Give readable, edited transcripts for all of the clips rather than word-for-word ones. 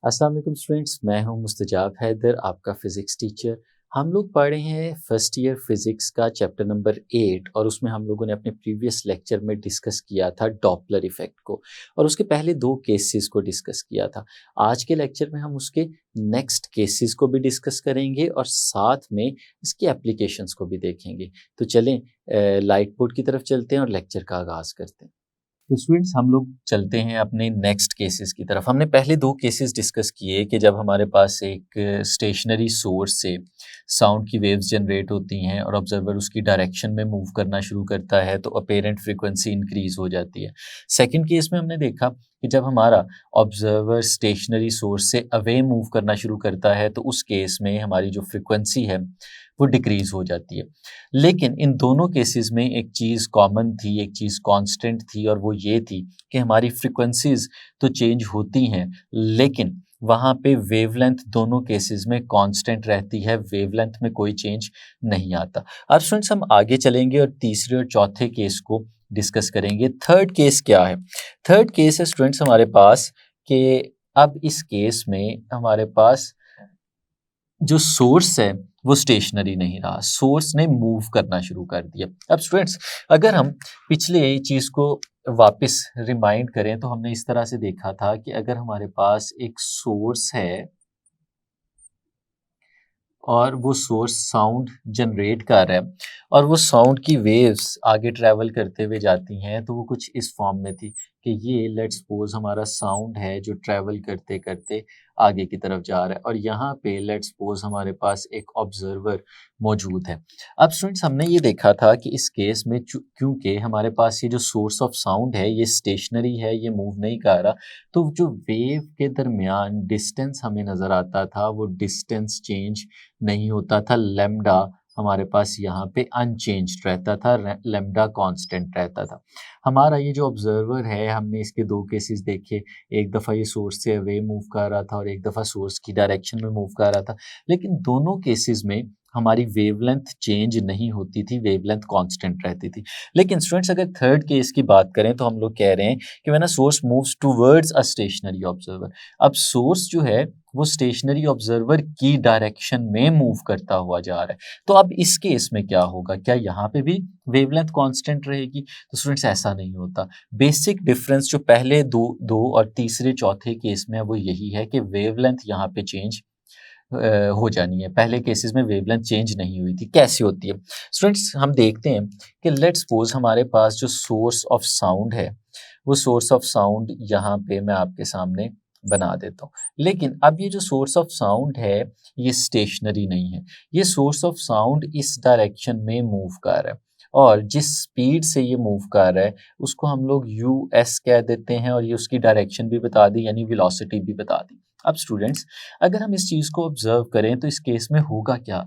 अस्सलाम वालेकुम स्टूडेंट्स, मैं हूं मुस्तजाब हैदर, आपका फ़िज़िक्स टीचर। हम लोग पढ़े हैं फर्स्ट ईयर फ़िज़िक्स का चैप्टर नंबर 8 और उसमें हम लोगों ने अपने प्रीवियस लेक्चर में डिस्कस किया था डॉपलर इफ़ेक्ट को और उसके पहले 2 केसेस को डिस्कस किया था। आज के लेक्चर में हम उसके नेक्स्ट केसेस को भी डिस्कस करेंगे और साथ में इसकी एप्लीकेशंस को भी देखेंगे। तो चलें लाइट बोर्ड की तरफ चलते हैं और लेक्चर का आगाज़ करते हैं। तो स्टूडेंट्स हम लोग चलते हैं अपने नेक्स्ट केसेस की तरफ। हमने पहले 2 केसेस डिस्कस किए कि जब हमारे पास एक स्टेशनरी सोर्स से साउंड की वेव्स जनरेट होती हैं और ऑब्जर्वर उसकी डायरेक्शन में मूव करना शुरू करता है तो अपेरेंट फ्रीक्वेंसी इंक्रीज हो जाती है। सेकंड केस में हमने देखा कि जब हमारा ऑब्जर्वर स्टेशनरी सोर्स से अवे मूव करना शुरू करता है तो उस केस में हमारी जो फ्रीक्वेंसी है वो डिक्रीज हो जाती है। लेकिन इन दोनों केसेस में एक चीज़ कॉमन थी, एक चीज़ कांस्टेंट थी और वो ये थी कि हमारी फ्रीक्वेंसीज़ तो चेंज होती हैं, लेकिन वहाँ पे वेवलेंथ दोनों केसेस में कांस्टेंट रहती है, वेवलेंथ में कोई चेंज नहीं आता। अब स्टूडेंट्स हम आगे चलेंगे और तीसरे और चौथे केस को डिस्कस करेंगे। थर्ड केस क्या है? थर्ड केस है स्टूडेंट्स हमारे पास कि अब इस केस में हमारे पास जो सोर्स है वो स्टेशनरी नहीं रहा, सोर्स ने मूव करना शुरू कर दिया। अब स्टूडेंट्स अगर हम पिछले चीज़ को वापस रिमाइंड करें तो हमने इस तरह से देखा था कि अगर हमारे पास एक सोर्स है और वो सोर्स साउंड जनरेट कर रहा है और वो साउंड की वेव्स आगे ट्रैवल करते हुए जाती हैं तो वो कुछ इस फॉर्म में थी कि ये लेट्स सपोज हमारा साउंड है जो ट्रैवल करते करते आगे की तरफ जा रहा है और यहाँ पे लेट्स सपोज हमारे पास एक ऑब्जर्वर मौजूद है। अब स्टूडेंट्स हमने ये देखा था कि इस केस में क्योंकि हमारे पास ये जो सोर्स ऑफ साउंड है ये स्टेशनरी है, ये मूव नहीं कर रहा, तो जो वेव के दरमियान डिस्टेंस हमें नज़र आता था वो डिस्टेंस चेंज नहीं होता था। लैम्डा हमारे पास यहाँ पे अनचेंज्ड रहता था, लैम्डा कांस्टेंट रहता था। हमारा ये जो ऑब्जर्वर है हमने इसके 2 केसेस देखे, एक दफ़ा ये सोर्स से अवे मूव कर रहा था और एक दफ़ा सोर्स की डायरेक्शन में मूव कर रहा था, लेकिन दोनों केसेस में हमारी वेवलेंथ चेंज नहीं होती थी, वेवलेंथ कांस्टेंट रहती थी। लेकिन स्टूडेंट्स अगर थर्ड केस की बात करें तो हम लोग कह रहे हैं कि when a source moves towards a stationary observer, अब सोर्स जो है वो स्टेशनरी ऑब्जर्वर की डायरेक्शन में मूव करता हुआ जा रहा है। तो अब इस केस में क्या होगा? क्या यहाँ पे भी वेवलेंथ कांस्टेंट रहेगी? तो स्टूडेंट्स ऐसा नहीं होता। बेसिक डिफरेंस जो पहले दो और तीसरे चौथे केस में है वो यही है कि वेवलेंथ यहाँ पे चेंज हो जानी है। पहले केसेस में वेवलेंथ चेंज नहीं हुई थी। कैसे होती है? स्टूडेंट्स हम देखते हैं कि लेट्स सपोज हमारे पास जो सोर्स ऑफ साउंड है, वो सोर्स ऑफ साउंड यहाँ पे मैं आपके सामने बना देता हूँ। लेकिन अब ये जो सोर्स ऑफ साउंड है, ये स्टेशनरी नहीं है। ये सोर्स ऑफ साउंड इस डायरेक्शन में मूव कर रहा है और जिस स्पीड से ये मूव कर रहा है, उसको हम लोग यूएस कह देते हैं और ये उसकी डायरेक्शन भी बता दी यानी वेलोसिटी भी बता दी। अब स्टूडेंट्स अगर हम इस चीज़ को ऑब्जर्व करें तो इस केस में होगा क्या?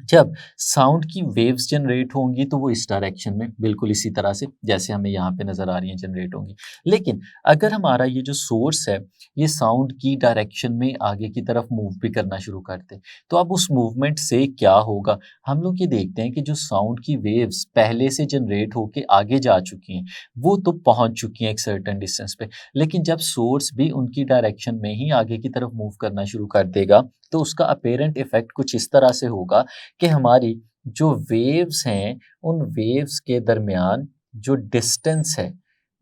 जब साउंड की वेव्स जनरेट होंगी तो वो इस डायरेक्शन में बिल्कुल इसी तरह से जैसे हमें यहाँ पे नज़र आ रही हैं जनरेट होंगी। लेकिन अगर हमारा ये जो सोर्स है ये साउंड की डायरेक्शन में आगे की तरफ मूव भी करना शुरू करते तो अब उस मूवमेंट से क्या होगा? हम लोग ये देखते हैं कि जो साउंड की वेव्स पहले से जनरेट होके आगे जा चुकी हैं वो तो पहुँच चुकी हैं एक सर्टेन डिस्टेंस पे, लेकिन जब सोर्स भी उनकी डायरेक्शन में ही आगे की तरफ मूव करना शुरू कर देगा तो उसका अपेरेंट इफेक्ट कुछ इस तरह से होगा कि हमारी जो वेव्स हैं, उन वेव्स के दरमियान जो डिस्टेंस है,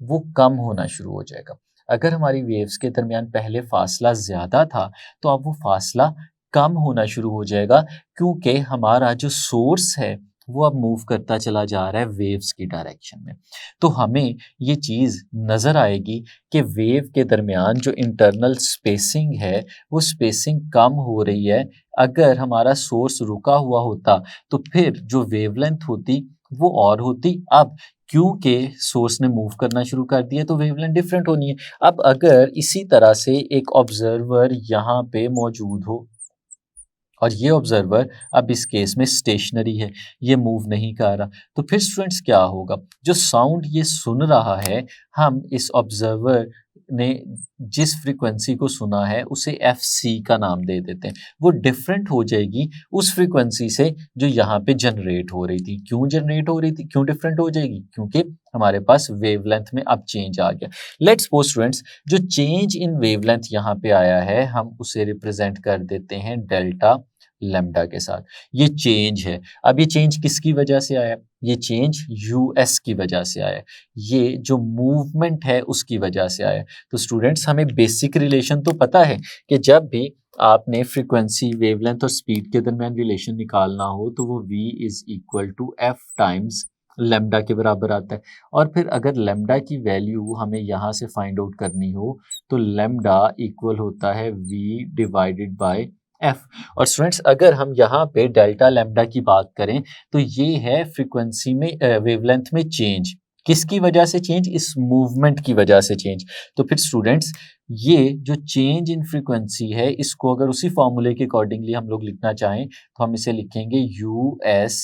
वो कम होना शुरू हो जाएगा। अगर हमारी वेव्स के दरमियान पहले फ़ासला ज़्यादा था, तो अब वो फ़ासला कम होना शुरू हो जाएगा क्योंकि हमारा जो सोर्स है, वो अब मूव करता चला जा रहा है वेव्स की डायरेक्शन में। तो हमें ये चीज़ नज़र आएगी कि वेव के दरमियान जो इंटरनल स्पेसिंग है, वो स्पेसिंग कम हो रही है। अगर हमारा सोर्स रुका हुआ होता तो फिर जो वेवलेंथ होती वो और होती। अब क्योंकि सोर्स ने मूव करना शुरू कर दिया तो वेवलेंथ डिफरेंट होनी है। अब अगर इसी तरह से एक ऑब्जर्वर यहाँ पे मौजूद हो और ये ऑब्जर्वर अब इस केस में स्टेशनरी है, ये मूव नहीं कर रहा, तो फिर स्टूडेंट्स क्या होगा? जो साउंड ये सुन रहा है, हम इस ऑब्जर्वर ने जिस फ्रीक्वेंसी को सुना है उसे एफ सी का नाम दे देते हैं। वो डिफरेंट हो जाएगी उस फ्रीक्वेंसी से जो यहाँ पे जनरेट हो रही थी। क्यों जनरेट हो रही थी, क्यों डिफरेंट हो जाएगी? क्योंकि हमारे पास वेवलेंथ में अब चेंज आ गया। लेट्स सपोज स्टूडेंट्स, जो चेंज इन वेवलेंथ यहाँ पे आया है हम उसे रिप्रेजेंट कर देते हैं डेल्टा लैम्डा के साथ। ये चेंज है। अब ये चेंज किसकी वजह से आया? ये चेंज यूएस की वजह से आया। ये जो मूवमेंट है उसकी वजह से आया। तो स्टूडेंट्स हमें बेसिक रिलेशन तो पता है कि जब भी आपने फ्रीक्वेंसी, वेवलेंथ और स्पीड के दरमियान रिलेशन निकालना हो तो वो v is equal to f times lambda के बराबर आता है। और फिर अगर लेमडा की वैल्यू हमें यहाँ से फाइंड आउट करनी हो तो लेमडा इक्वल होता है v डिवाइडेड बाय एफ। और स्टूडेंट्स अगर हम यहाँ पे डेल्टा लैम्डा की बात करें तो ये है फ्रीक्वेंसी में वेवलेंथ में चेंज। किसकी वजह से चेंज? इस मूवमेंट की वजह से चेंज। तो फिर स्टूडेंट्स ये जो चेंज इन फ्रीक्वेंसी है इसको अगर उसी फॉर्मूले के अकॉर्डिंगली हम लोग लिखना चाहें तो हम इसे लिखेंगे U S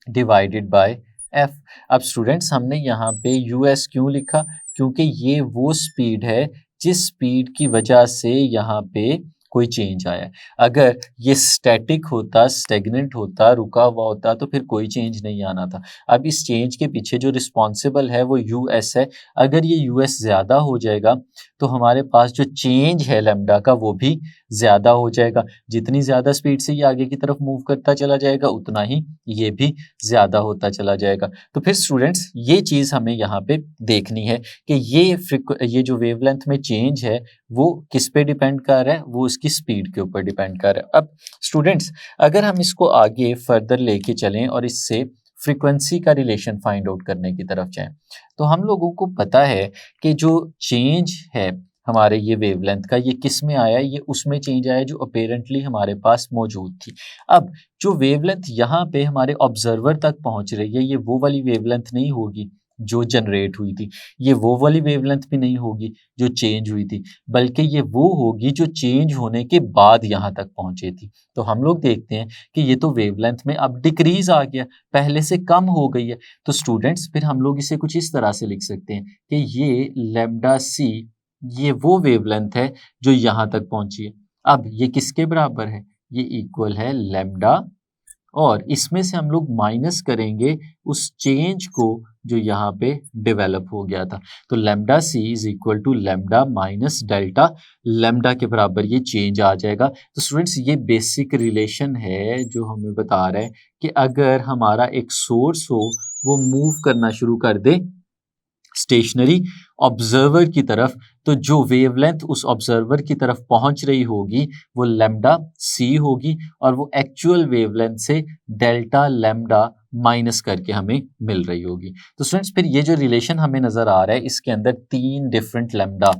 divided by F. अब स्टूडेंट्स हमने यहाँ पे यू एस क्यों लिखा? क्योंकि ये वो स्पीड है जिस स्पीड की वजह से यहाँ पे कोई चेंज आया है। अगर ये स्टैटिक होता, स्टेगनेंट होता, रुका हुआ होता तो फिर कोई चेंज नहीं आना था। अब इस चेंज के पीछे जो रिस्पॉन्सिबल है वो यूएस है। अगर ये यूएस ज़्यादा हो जाएगा तो हमारे पास जो चेंज है लैम्डा का वो भी ज़्यादा हो जाएगा। जितनी ज़्यादा स्पीड से ये आगे की तरफ मूव करता चला जाएगा उतना ही ये भी ज़्यादा होता चला जाएगा। तो फिर स्टूडेंट्स ये चीज़ हमें यहाँ पे देखनी है कि ये जो वेवलेंथ में चेंज है वो किस पे डिपेंड कर रहा है? वो उसकी स्पीड के ऊपर डिपेंड कर रहा है। अब स्टूडेंट्स अगर हम इसको आगे फर्दर लेके चलें और इससे फ्रीक्वेंसी का रिलेशन फाइंड आउट करने की तरफ जाएं तो हम लोगों को पता है कि जो चेंज है हमारे ये वेवलेंथ का ये किस में आया? ये उसमें चेंज आया जो अपेरेंटली हमारे पास मौजूद थी। अब जो वेवलेंथ यहाँ पे हमारे ऑब्जर्वर तक पहुंच रही है ये वो वाली वेवलेंथ नहीं होगी जो जनरेट हुई थी, ये वो वाली वेवलेंथ भी नहीं होगी जो चेंज हुई थी, बल्कि ये वो होगी जो चेंज होने के बाद यहाँ तक पहुंची थी। तो हम लोग देखते हैं कि ये तो वेवलेंथ में अब डिक्रीज आ गया, पहले से कम हो गई है। तो स्टूडेंट्स फिर हम लोग इसे कुछ इस तरह से लिख सकते हैं कि ये लैम्डा सी ये वो वेवलेंथ है जो यहाँ तक पहुंची है। अब ये किसके बराबर है? ये इक्वल है लैम्डा, और इसमें से हम लोग माइनस करेंगे उस चेंज को जो यहाँ पे डेवलप हो गया था। तो lambda c is equal to lambda minus delta lambda के बराबर ये चेंज आ जाएगा। तो स्टूडेंट्स ये बेसिक रिलेशन है जो हमें बता रहा है कि अगर हमारा एक सोर्स हो वो मूव करना शुरू कर दे स्टेशनरी ऑब्जर्वर की तरफ तो जो वेवलेंथ उस ऑब्जर्वर की तरफ पहुंच रही होगी वो लैम्डा सी होगी और वो एक्चुअल वेवलेंथ से डेल्टा लैम्डा माइनस करके हमें मिल रही होगी। तो स्टूडेंट्स फिर ये जो रिलेशन हमें नजर आ रहा है इसके अंदर 3 डिफरेंट लैम्डा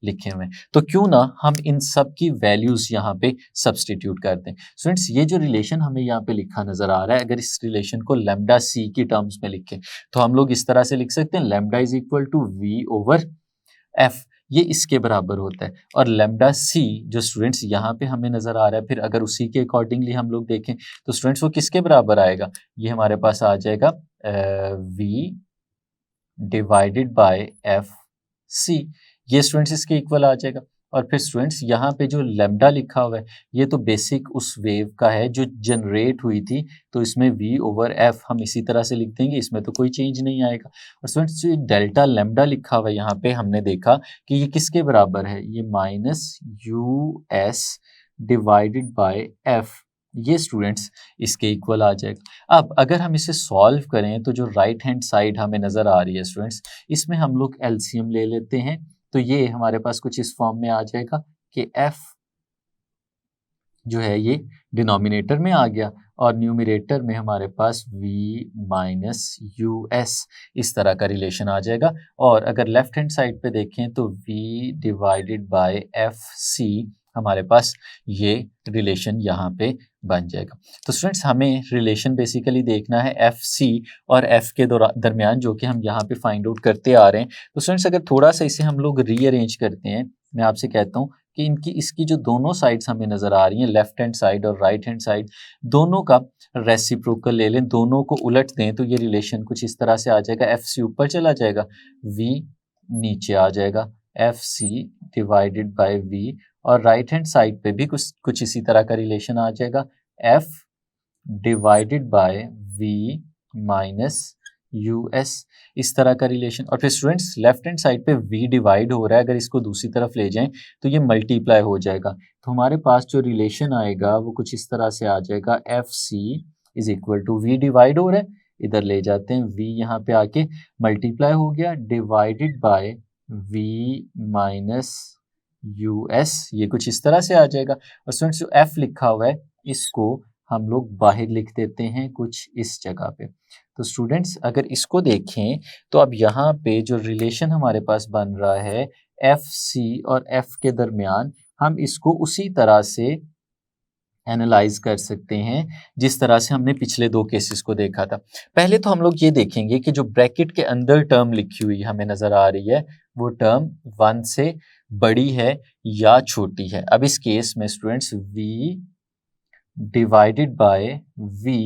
लिखे हुए हैं। तो क्यों ना हम इन सब की वैल्यूज यहाँ पे सब्सटीट्यूट कर दें। स्टूडेंट्स ये जो रिलेशन हमें यहाँ पे लिखा नजर आ रहा है अगर इस रिलेशन को लैम्डा सी की टर्म्स में लिखें तो हम लोग इस तरह से लिख सकते हैं lambda is equal to v over f, ये इसके बराबर होता है। और लैम्डा सी जो स्टूडेंट्स यहाँ पे हमें नजर आ रहा है फिर अगर उसी के अकॉर्डिंगली हम लोग देखें तो स्टूडेंट्स वो किसके बराबर आएगा? ये हमारे पास आ जाएगा v divided by f c, ये स्टूडेंट्स इसके इक्वल आ जाएगा। और फिर स्टूडेंट्स यहाँ पे जो लैम्डा लिखा हुआ है ये तो बेसिक उस वेव का है जो जनरेट हुई थी, तो इसमें v ओवर एफ हम इसी तरह से लिख देंगे, इसमें तो कोई चेंज नहीं आएगा। और स्टूडेंट्स जो डेल्टा लैम्डा लिखा हुआ है यहाँ पे हमने देखा कि ये किसके बराबर है? ये minus u S divided by f, ये स्टूडेंट्स इसके इक्वल आ जाएगा। अब अगर हम इसे सॉल्व करें तो जो राइट हैंड साइड हमें नज़र आ रही है स्टूडेंट्स इसमें हम लोग एलसीएम ले लेते हैं तो ये हमारे पास कुछ इस फॉर्म में आ जाएगा कि f जो है ये डिनोमिनेटर में आ गया और न्यूमरेटर में हमारे पास v माइनस यू एस इस तरह का रिलेशन आ जाएगा। और अगर लेफ्ट हैंड साइड पे देखें तो v divided by f c हमारे पास ये रिलेशन यहाँ पे बन जाएगा। तो स्टूडेंट्स हमें रिलेशन बेसिकली देखना है एफ सी और एफ के दरमियान जो कि हम यहाँ पे फाइंड आउट करते आ रहे हैं। तो स्टूडेंट्स अगर थोड़ा सा इसे हम लोग रीअरेंज करते हैं, मैं आपसे कहता हूँ कि इसकी जो दोनों साइड्स हमें नज़र आ रही हैं लेफ्ट हैंड साइड और राइट हैंड साइड दोनों का रेसिप्रोकल ले लें, दोनों को उलट दें तो ये रिलेशन कुछ इस तरह से आ जाएगा, एफ सी ऊपर चला जाएगा, वी नीचे आ जाएगा, f c divided by v, और राइट हैंड साइड पे भी कुछ इसी तरह का रिलेशन आ जाएगा, f divided by v minus u s, इस तरह का रिलेशन। और फिर स्टूडेंट्स लेफ्ट हैंड साइड पे v डिवाइड हो रहा है, अगर इसको दूसरी तरफ ले जाएं तो ये मल्टीप्लाई हो जाएगा, तो हमारे पास जो रिलेशन आएगा वो कुछ इस तरह से आ जाएगा, f c is equal to v divide हो रहा है, इधर ले जाते हैं v, यहाँ पे आके मल्टीप्लाई हो गया, divided by v minus u S, ये कुछ इस तरह से आ जाएगा। और स्टूडेंट्स जो f लिखा हुआ है इसको हम लोग बाहर लिख देते हैं कुछ इस जगह पे। तो स्टूडेंट्स अगर इसको देखें तो अब यहाँ पे जो रिलेशन हमारे पास बन रहा है एफ सी और एफ के दरमियान, हम इसको उसी तरह से एनालाइज कर सकते हैं जिस तरह से हमने पिछले दो केसेस को देखा था। पहले तो हम लोग ये देखेंगे कि जो ब्रैकेट के अंदर टर्म लिखी हुई हमें नजर आ रही है वो टर्म 1 से बड़ी है या छोटी है। अब इस केस में students v divided bye v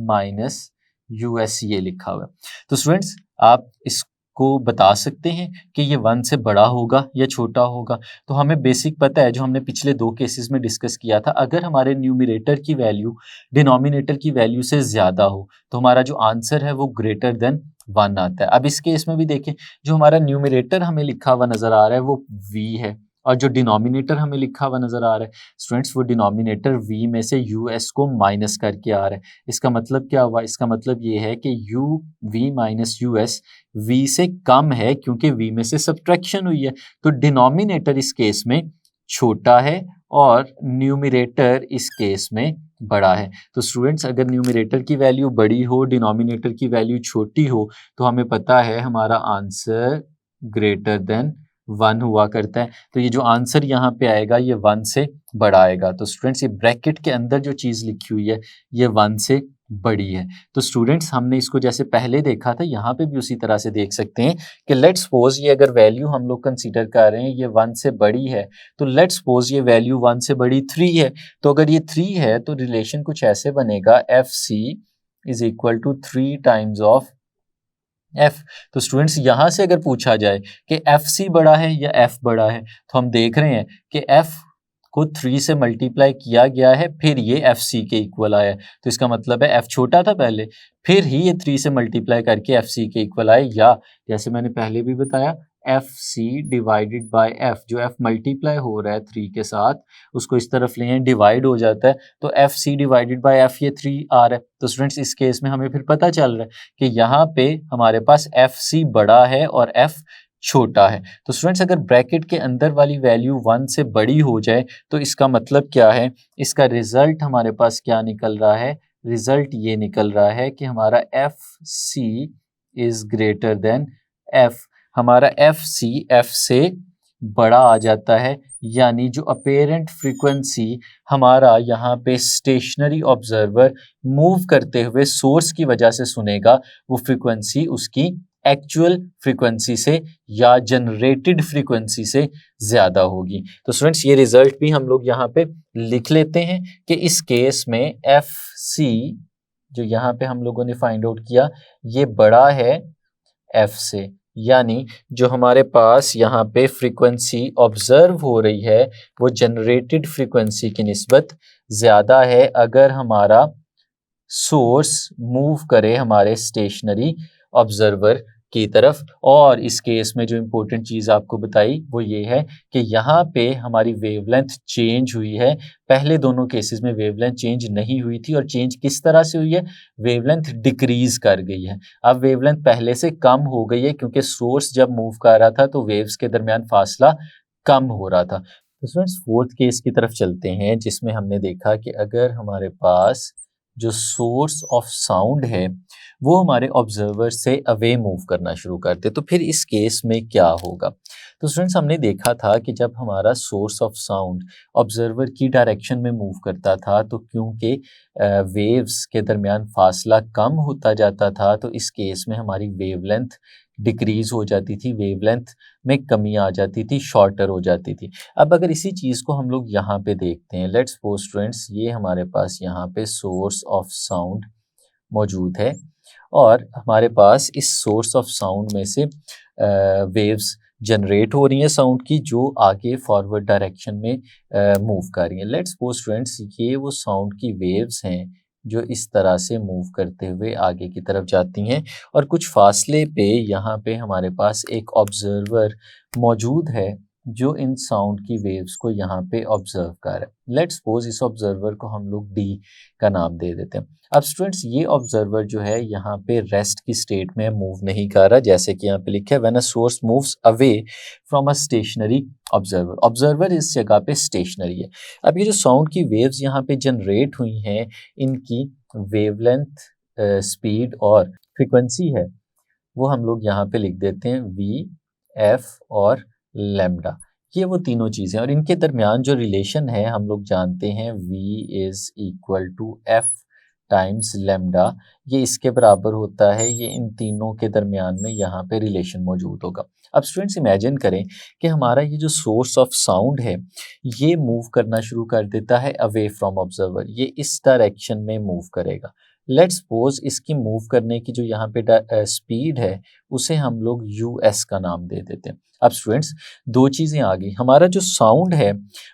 minus US ये लिखा हुआ है, तो स्टूडेंट्स आप इसको बता सकते हैं कि ये 1 से बड़ा होगा या छोटा होगा। तो हमें बेसिक पता है, जो हमने पिछले दो केसेस में डिस्कस किया था, अगर हमारे न्यूमरेटर की वैल्यू डिनोमिनेटर की वैल्यू से ज़्यादा हो तो हमारा जो आंसर है वो ग्रेटर देन 1 आता है। अब इस केस में भी देखें, जो हमारा न्यूमरेटर हमें लिखा हुआ नज़र आ रहा है वो v है, और जो डिनोमिनेटर हमें लिखा हुआ नजर आ रहा है स्टूडेंट्स वो डिनोमिनेटर v में से us को माइनस करके आ रहा है। इसका मतलब क्या हुआ, इसका मतलब ये है कि v माइनस us v से कम है क्योंकि v में से सब्ट्रैक्शन हुई है, तो डिनोमिनेटर इस केस में छोटा है और न्यूमरेटर इस केस में बड़ा है। तो स्टूडेंट्स अगर न्यूमरेटर की वैल्यू बड़ी हो, डिनोमिनेटर की वैल्यू छोटी हो, तो हमें पता है हमारा आंसर ग्रेटर देन 1 हुआ करता है। तो ये जो आंसर यहाँ पे आएगा ये 1 से बड़ा आएगा। तो स्टूडेंट्स ये ब्रैकेट के अंदर जो चीज़ लिखी हुई है ये 1 से बड़ी है। तो स्टूडेंट्स हमने इसको जैसे पहले देखा था यहाँ पे भी उसी तरह से देख सकते हैं कि लेट्स सपोज ये अगर वैल्यू हम लोग कंसीडर कर रहे हैं ये 1 से बड़ी है, तो लेट्स सपोज ये वैल्यू 1 से बड़ी 3 है। तो अगर ये 3 है तो रिलेशन कुछ ऐसे बनेगा, f c is equal to 3 times of f। तो स्टूडेंट्स यहाँ से अगर पूछा जाए कि एफ सी बड़ा है या f बड़ा है, तो हम देख रहे हैं कि f को 3 से मल्टीप्लाई किया गया है फिर ये एफ सी के इक्वल आया है, तो इसका मतलब है f छोटा था पहले फिर ही ये 3 से मल्टीप्लाई करके एफ सी के इक्वल आए, या जैसे मैंने पहले भी बताया f c divided by f, जो एफ मल्टीप्लाई हो रहा है 3 के साथ उसको इस तरफ ले डिवाइड हो जाता है, तो f c divided by f ये 3 आ रहा है। तो स्टूडेंट्स इस केस में हमें फिर पता चल रहा है कि यहाँ पे हमारे पास एफ सी बड़ा है और एफ छोटा है। तो स्टूडेंट्स अगर ब्रैकेट के अंदर वाली वैल्यू 1 से बड़ी हो जाए तो इसका मतलब क्या है, इसका रिजल्ट हमारे पास क्या निकल रहा है, रिजल्ट ये निकल रहा है कि हमारा f c is greater than f, हमारा एफ सी एफ से बड़ा आ जाता है, यानी जो अपेरेंट फ्रीक्वेंसी हमारा यहाँ पे स्टेशनरी ऑब्जर्वर मूव करते हुए सोर्स की वजह से सुनेगा वो फ्रीक्वेंसी उसकी एक्चुअल फ्रीक्वेंसी से या जनरेटेड फ्रीक्वेंसी से ज़्यादा होगी। तो स्टूडेंट्स ये रिजल्ट भी हम लोग यहाँ पे लिख लेते हैं कि इस केस में एफ सी जो यहाँ पे हम लोगों ने फाइंड आउट किया ये बड़ा है एफ से, यानी जो हमारे पास यहाँ पे फ्रीक्वेंसी ऑब्जर्व हो रही है वो जनरेटेड फ्रीक्वेंसी की निस्बत ज़्यादा है अगर हमारा सोर्स मूव करे हमारे स्टेशनरी ऑब्जर्वर की तरफ। और इस केस में जो इम्पोर्टेंट चीज़ आपको बताई वो ये है कि यहाँ पे हमारी वेवलेंथ चेंज हुई है, पहले दोनों केसेस में वेवलेंथ चेंज नहीं हुई थी, और चेंज किस तरह से हुई है, वेवलेंथ डिक्रीज कर गई है। अब वेवलेंथ पहले से कम हो गई है क्योंकि सोर्स जब मूव कर रहा था तो वेव्स के दरमियान फासला कम हो रहा था। तो स्टूडेंट्स फोर्थ केस की तरफ चलते हैं जिसमें हमने देखा कि अगर हमारे पास जो सोर्स ऑफ साउंड है वो हमारे ऑब्जर्वर से अवे मूव करना शुरू करते तो फिर इस केस में क्या होगा। तो स्टूडेंट्स हमने देखा था कि जब हमारा सोर्स ऑफ साउंड ऑब्जर्वर की डायरेक्शन में मूव करता था तो क्योंकि वेव्स के दरमियान फासला कम होता जाता था तो इस केस में हमारी वेवलेंथ डिक्रीज हो जाती थी, वेवलेंथ में कमी आ जाती थी, शॉर्टर हो जाती थी। अब अगर इसी चीज़ को हम लोग यहाँ पे देखते हैं, लेट्स सपोज स्टूडेंट्स ये हमारे पास यहाँ पे सोर्स ऑफ साउंड मौजूद है और हमारे पास इस सोर्स ऑफ साउंड में से वेव्स जनरेट हो रही हैं साउंड की जो आगे फॉरवर्ड डायरेक्शन में मूव कर रही हैं। लेट्स सपोज स्टूडेंट्स ये वो साउंड की वेव्स हैं जो इस तरह से मूव करते हुए आगे की तरफ जाती हैं और कुछ फासले पे यहाँ पे हमारे पास एक ऑब्जर्वर मौजूद है जो इन साउंड की वेव्स को यहाँ पे ऑब्जर्व कर रहा है। लेट्स सपोज इस ऑब्जर्वर को हम लोग डी का नाम दे देते हैं। अब स्टूडेंट्स ये ऑब्जर्वर जो है यहाँ पे रेस्ट की स्टेट में मूव नहीं कर रहा, जैसे कि यहाँ पे लिखा है when a source moves away from a stationary observer. Observer इस जगह पे स्टेशनरी है। अब ये जो साउंड की वेव्स यहाँ पे जनरेट हुई हैं इनकी वेवलेंथ, स्पीड और फ्रीक्वेंसी है वो हम लोग यहाँ पे लिख देते हैं वी, एफ और लैम्डा। ये वो तीनों चीज़ें और इनके दरमियान जो रिलेशन है हम लोग जानते हैं v is equal to f times lambda. ये इसके बराबर होता है, ये इन तीनों के दरमियान में यहाँ पे रिलेशन मौजूद होगा। अब स्टूडेंट्स इमेजिन करें कि हमारा ये जो सोर्स ऑफ साउंड है ये मूव करना शुरू कर देता है अवे फ्रॉम ऑब्जर्वर, ये इस डायरेक्शन में मूव करेगा। लेट्स सपोज इसकी मूव करने की जो यहाँ पे स्पीड है उसे हम लोग यूएस का नाम दे देते हैं। अब स्टूडेंट्स दो चीज़ें आ गई, हमारा जो साउंड है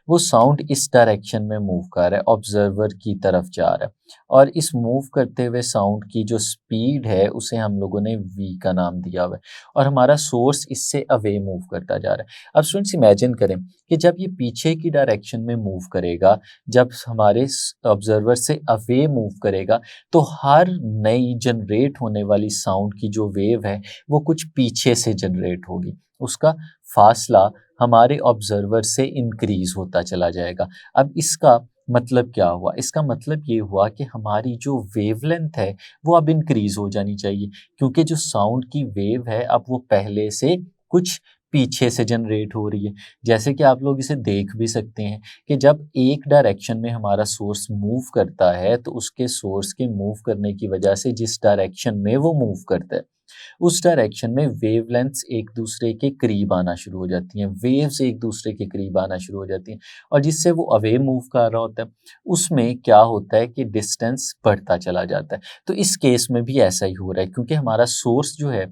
वो साउंड इस डायरेक्शन में मूव कर रहा है, ऑब्जर्वर की तरफ जा रहा है और इस मूव करते हुए साउंड की जो स्पीड है उसे हम लोगों ने v का नाम दिया हुआ है और हमारा सोर्स इससे अवे मूव करता जा रहा है। अब स्टूडेंट्स इमेजिन करें कि जब ये पीछे की डायरेक्शन में मूव करेगा, जब हमारे ऑब्जर्वर से अवे मूव करेगा तो हर नई जनरेट होने वाली साउंड की जो वेव है वो कुछ पीछे से जनरेट होगी, उसका फासला हमारे ऑब्जर्वर से इंक्रीज होता चला जाएगा। अब इसका मतलब क्या हुआ? इसका मतलब ये हुआ कि हमारी जो वेवलेंथ है वो अब इंक्रीज हो जानी चाहिए क्योंकि जो साउंड की वेव है अब वो पहले से कुछ पीछे से जनरेट हो रही है। जैसे कि आप लोग इसे देख भी सकते हैं कि जब एक डायरेक्शन में हमारा सोर्स मूव करता है तो उसके सोर्स के मूव करने की वजह से जिस डायरेक्शन में वो मूव करता है उस डायरेक्शन में वेवलेंथ्स एक दूसरे के करीब आना शुरू हो जाती हैं, वेव्स एक दूसरे के करीब आना शुरू हो जाती हैं और जिससे वो अवे मूव कर रहा होता है उसमें क्या होता है कि डिस्टेंस बढ़ता चला जाता है। तो इस केस में भी ऐसा ही हो रहा है क्योंकि हमारा सोर्स जो है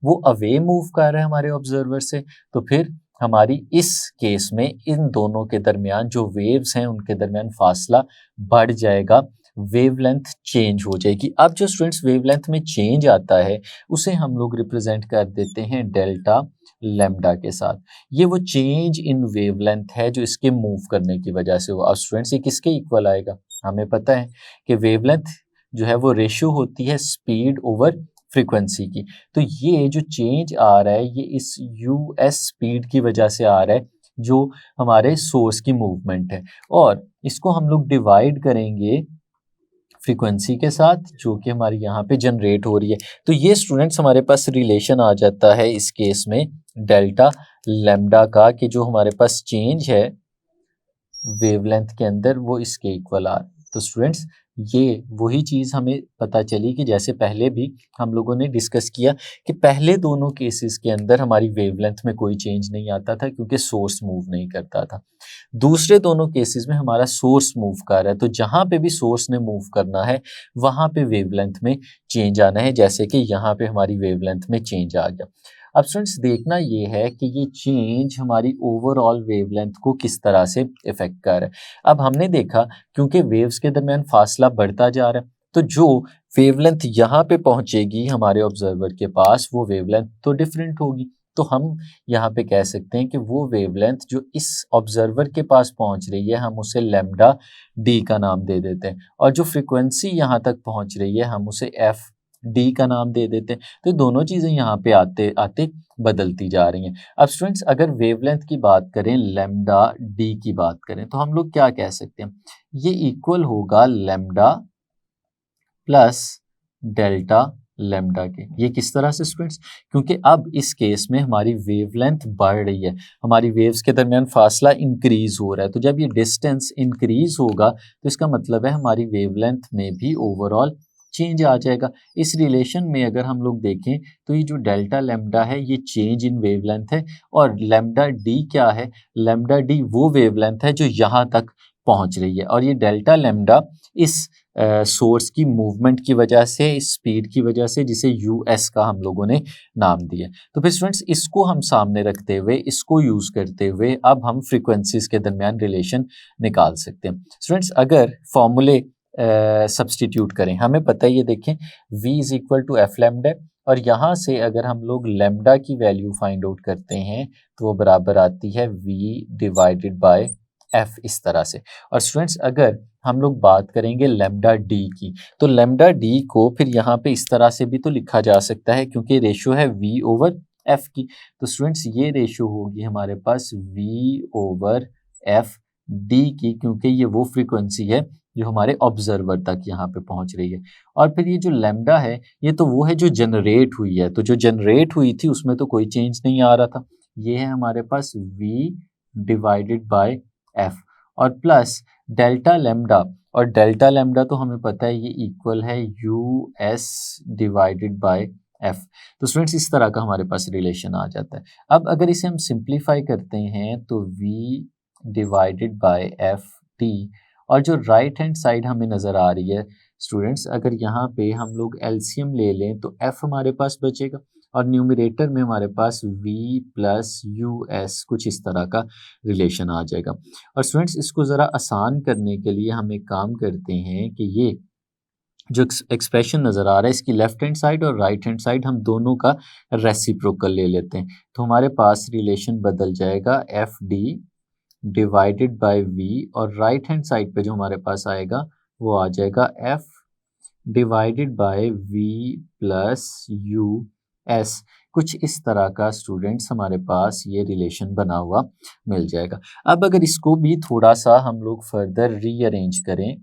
वो अवे मूव कर रहा है हमारे ऑब्जर्वर से, तो फिर हमारी इस केस में इन दोनों के दरमियान जो वेव्स हैं उनके दरमियान फासला बढ़ जाएगा, वेवलेंथ चेंज हो जाएगी। अब जो स्टूडेंट्स वेवलेंथ में चेंज आता है उसे हम लोग रिप्रेजेंट कर देते हैं डेल्टा लैम्डा के साथ। ये वो चेंज इन वेवलेंथ है जो इसके मूव करने की वजह से हुआ। अब स्टूडेंट्स ये किसके इक्वल आएगा? हमें पता है कि वेवलेंथ जो है वो रेशियो होती है स्पीड ओवर फ्रीक्वेंसी की। तो ये जो चेंज आ रहा है ये इस यूएस स्पीड की वजह से आ रहा है जो हमारे सोर्स की मूवमेंट है और इसको हम लोग डिवाइड करेंगे फ्रीक्वेंसी के साथ जो कि हमारी यहाँ पे जनरेट हो रही है। तो ये स्टूडेंट्स हमारे पास रिलेशन आ जाता है इस केस में डेल्टा लैम्डा का कि जो हमारे पास चेंज है वेवलेंथ के अंदर वो इसके इक्वल आ रहा है। तो स्टूडेंट्स ये वही चीज़ हमें पता चली कि जैसे पहले भी हम लोगों ने डिस्कस किया कि पहले दोनों केसेस के अंदर हमारी वेवलेंथ में कोई चेंज नहीं आता था क्योंकि सोर्स मूव नहीं करता था। दूसरे दोनों केसेस में हमारा सोर्स मूव कर रहा है, तो जहाँ पे भी सोर्स ने मूव करना है वहाँ पे वेवलेंथ में चेंज आना है, जैसे कि यहाँ पे हमारी वेवलेंथ में चेंज आ गया। अब स्टूडेंट्स देखना ये है कि ये चेंज हमारी ओवरऑल वेवलेंथ को किस तरह से इफेक्ट कर रहा है। अब हमने देखा क्योंकि वेव्स के दरमियान फासला बढ़ता जा रहा है तो जो वेवलेंथ यहाँ पे पहुंचेगी हमारे ऑब्जर्वर के पास वो वेवलेंथ तो डिफरेंट होगी। तो हम यहाँ पे कह सकते हैं कि वो वेवलेंथ जो इस ऑब्जर्वर के पास पहुंच रही है हम उसे लैम्डा डी का नाम दे देते हैं और जो फ्रीक्वेंसी यहाँ तक पहुंच रही है हम उसे एफ डी का नाम दे देते हैं। तो दोनों चीज़ें यहाँ पे आते आते बदलती जा रही हैं। अब स्टूडेंट्स अगर वेवलेंथ की बात करें, लैम्डा डी की बात करें तो हम लोग क्या कह सकते हैं, ये इक्वल होगा लैम्डा प्लस डेल्टा लैम्डा के। ये किस तरह से स्टूडेंट्स? क्योंकि अब इस केस में हमारी वेवलेंथ बढ़ रही है, हमारी वेव्स के दरमियान फासला इंक्रीज हो रहा है। तो जब ये डिस्टेंस इंक्रीज होगा तो इसका मतलब है हमारी वेवलेंथ में भी ओवरऑल चेंज आ जाएगा। इस रिलेशन में अगर हम लोग देखें तो ये जो डेल्टा लैम्डा है ये चेंज इन वेवलेंथ है और लैम्डा डी क्या है? लैम्डा डी वो वेवलेंथ है जो यहाँ तक पहुंच रही है, और ये डेल्टा लैम्डा इस सोर्स की मूवमेंट की वजह से, इस स्पीड की वजह से, जिसे यूएस का हम लोगों ने नाम दिया। तो फिर स्टूडेंट्स इसको हम सामने रखते हुए, इसको यूज करते हुए अब हम फ्रीक्वेंसीज के दरमियान रिलेशन निकाल सकते हैं। स्टूडेंट्स अगर फॉर्मूले सब्सटीट्यूट करें, हमें पता है, ये देखें v is equal to f lambda, और यहाँ से अगर हम लोग लैम्डा की वैल्यू फाइंड आउट करते हैं तो वो बराबर आती है v डिवाइडेड बाय एफ, इस तरह से। और स्टूडेंट्स अगर हम लोग बात करेंगे लैम्डा डी की, तो लैम्डा डी को फिर यहाँ पे इस तरह से भी तो लिखा जा सकता है, क्योंकि रेशियो है v ओवर एफ की। तो स्टूडेंट्स ये रेशियो होगी हमारे पास v ओवर एफ डी की, क्योंकि ये वो फ्रीक्वेंसी है जो हमारे ऑब्जर्वर तक यहाँ पे पहुंच रही है। और फिर ये जो लैम्डा है, ये तो वो है जो जनरेट हुई है, तो जो जनरेट हुई थी उसमें तो कोई चेंज नहीं आ रहा था। ये है हमारे पास v डिवाइडेड बाय एफ, और प्लस डेल्टा लैम्डा, और डेल्टा लैम्डा तो हमें पता है ये इक्वल है U S divided by F. तो स्टूडेंट्स इस तरह का हमारे पास रिलेशन आ जाता है। अब अगर इसे हम सिंप्लीफाई करते हैं तो v divided by F T, और जो राइट हैंड साइड हमें नज़र आ रही है स्टूडेंट्स, अगर यहाँ पे हम लोग एलसीएम ले लें तो f हमारे पास बचेगा, और न्यूमरेटर में हमारे पास v प्लस यू एस, कुछ इस तरह का रिलेशन आ जाएगा। और स्टूडेंट्स इसको ज़रा आसान करने के लिए हम एक काम करते हैं कि ये जो एक्सप्रेशन नज़र आ रहा है, इसकी लेफ्ट हैंड साइड और राइट हैंड साइड हम दोनों का रेसिप्रोकल ले लेते हैं, तो हमारे पास रिलेशन बदल जाएगा F D divided by v, और राइट हैंड साइड पे जो हमारे पास आएगा वो आ जाएगा f divided by v plus U S. कुछ इस तरह का स्टूडेंट्स हमारे पास ये रिलेशन बना हुआ मिल जाएगा। अब अगर इसको भी थोड़ा सा हम लोग फर्दर रीअरेंज करें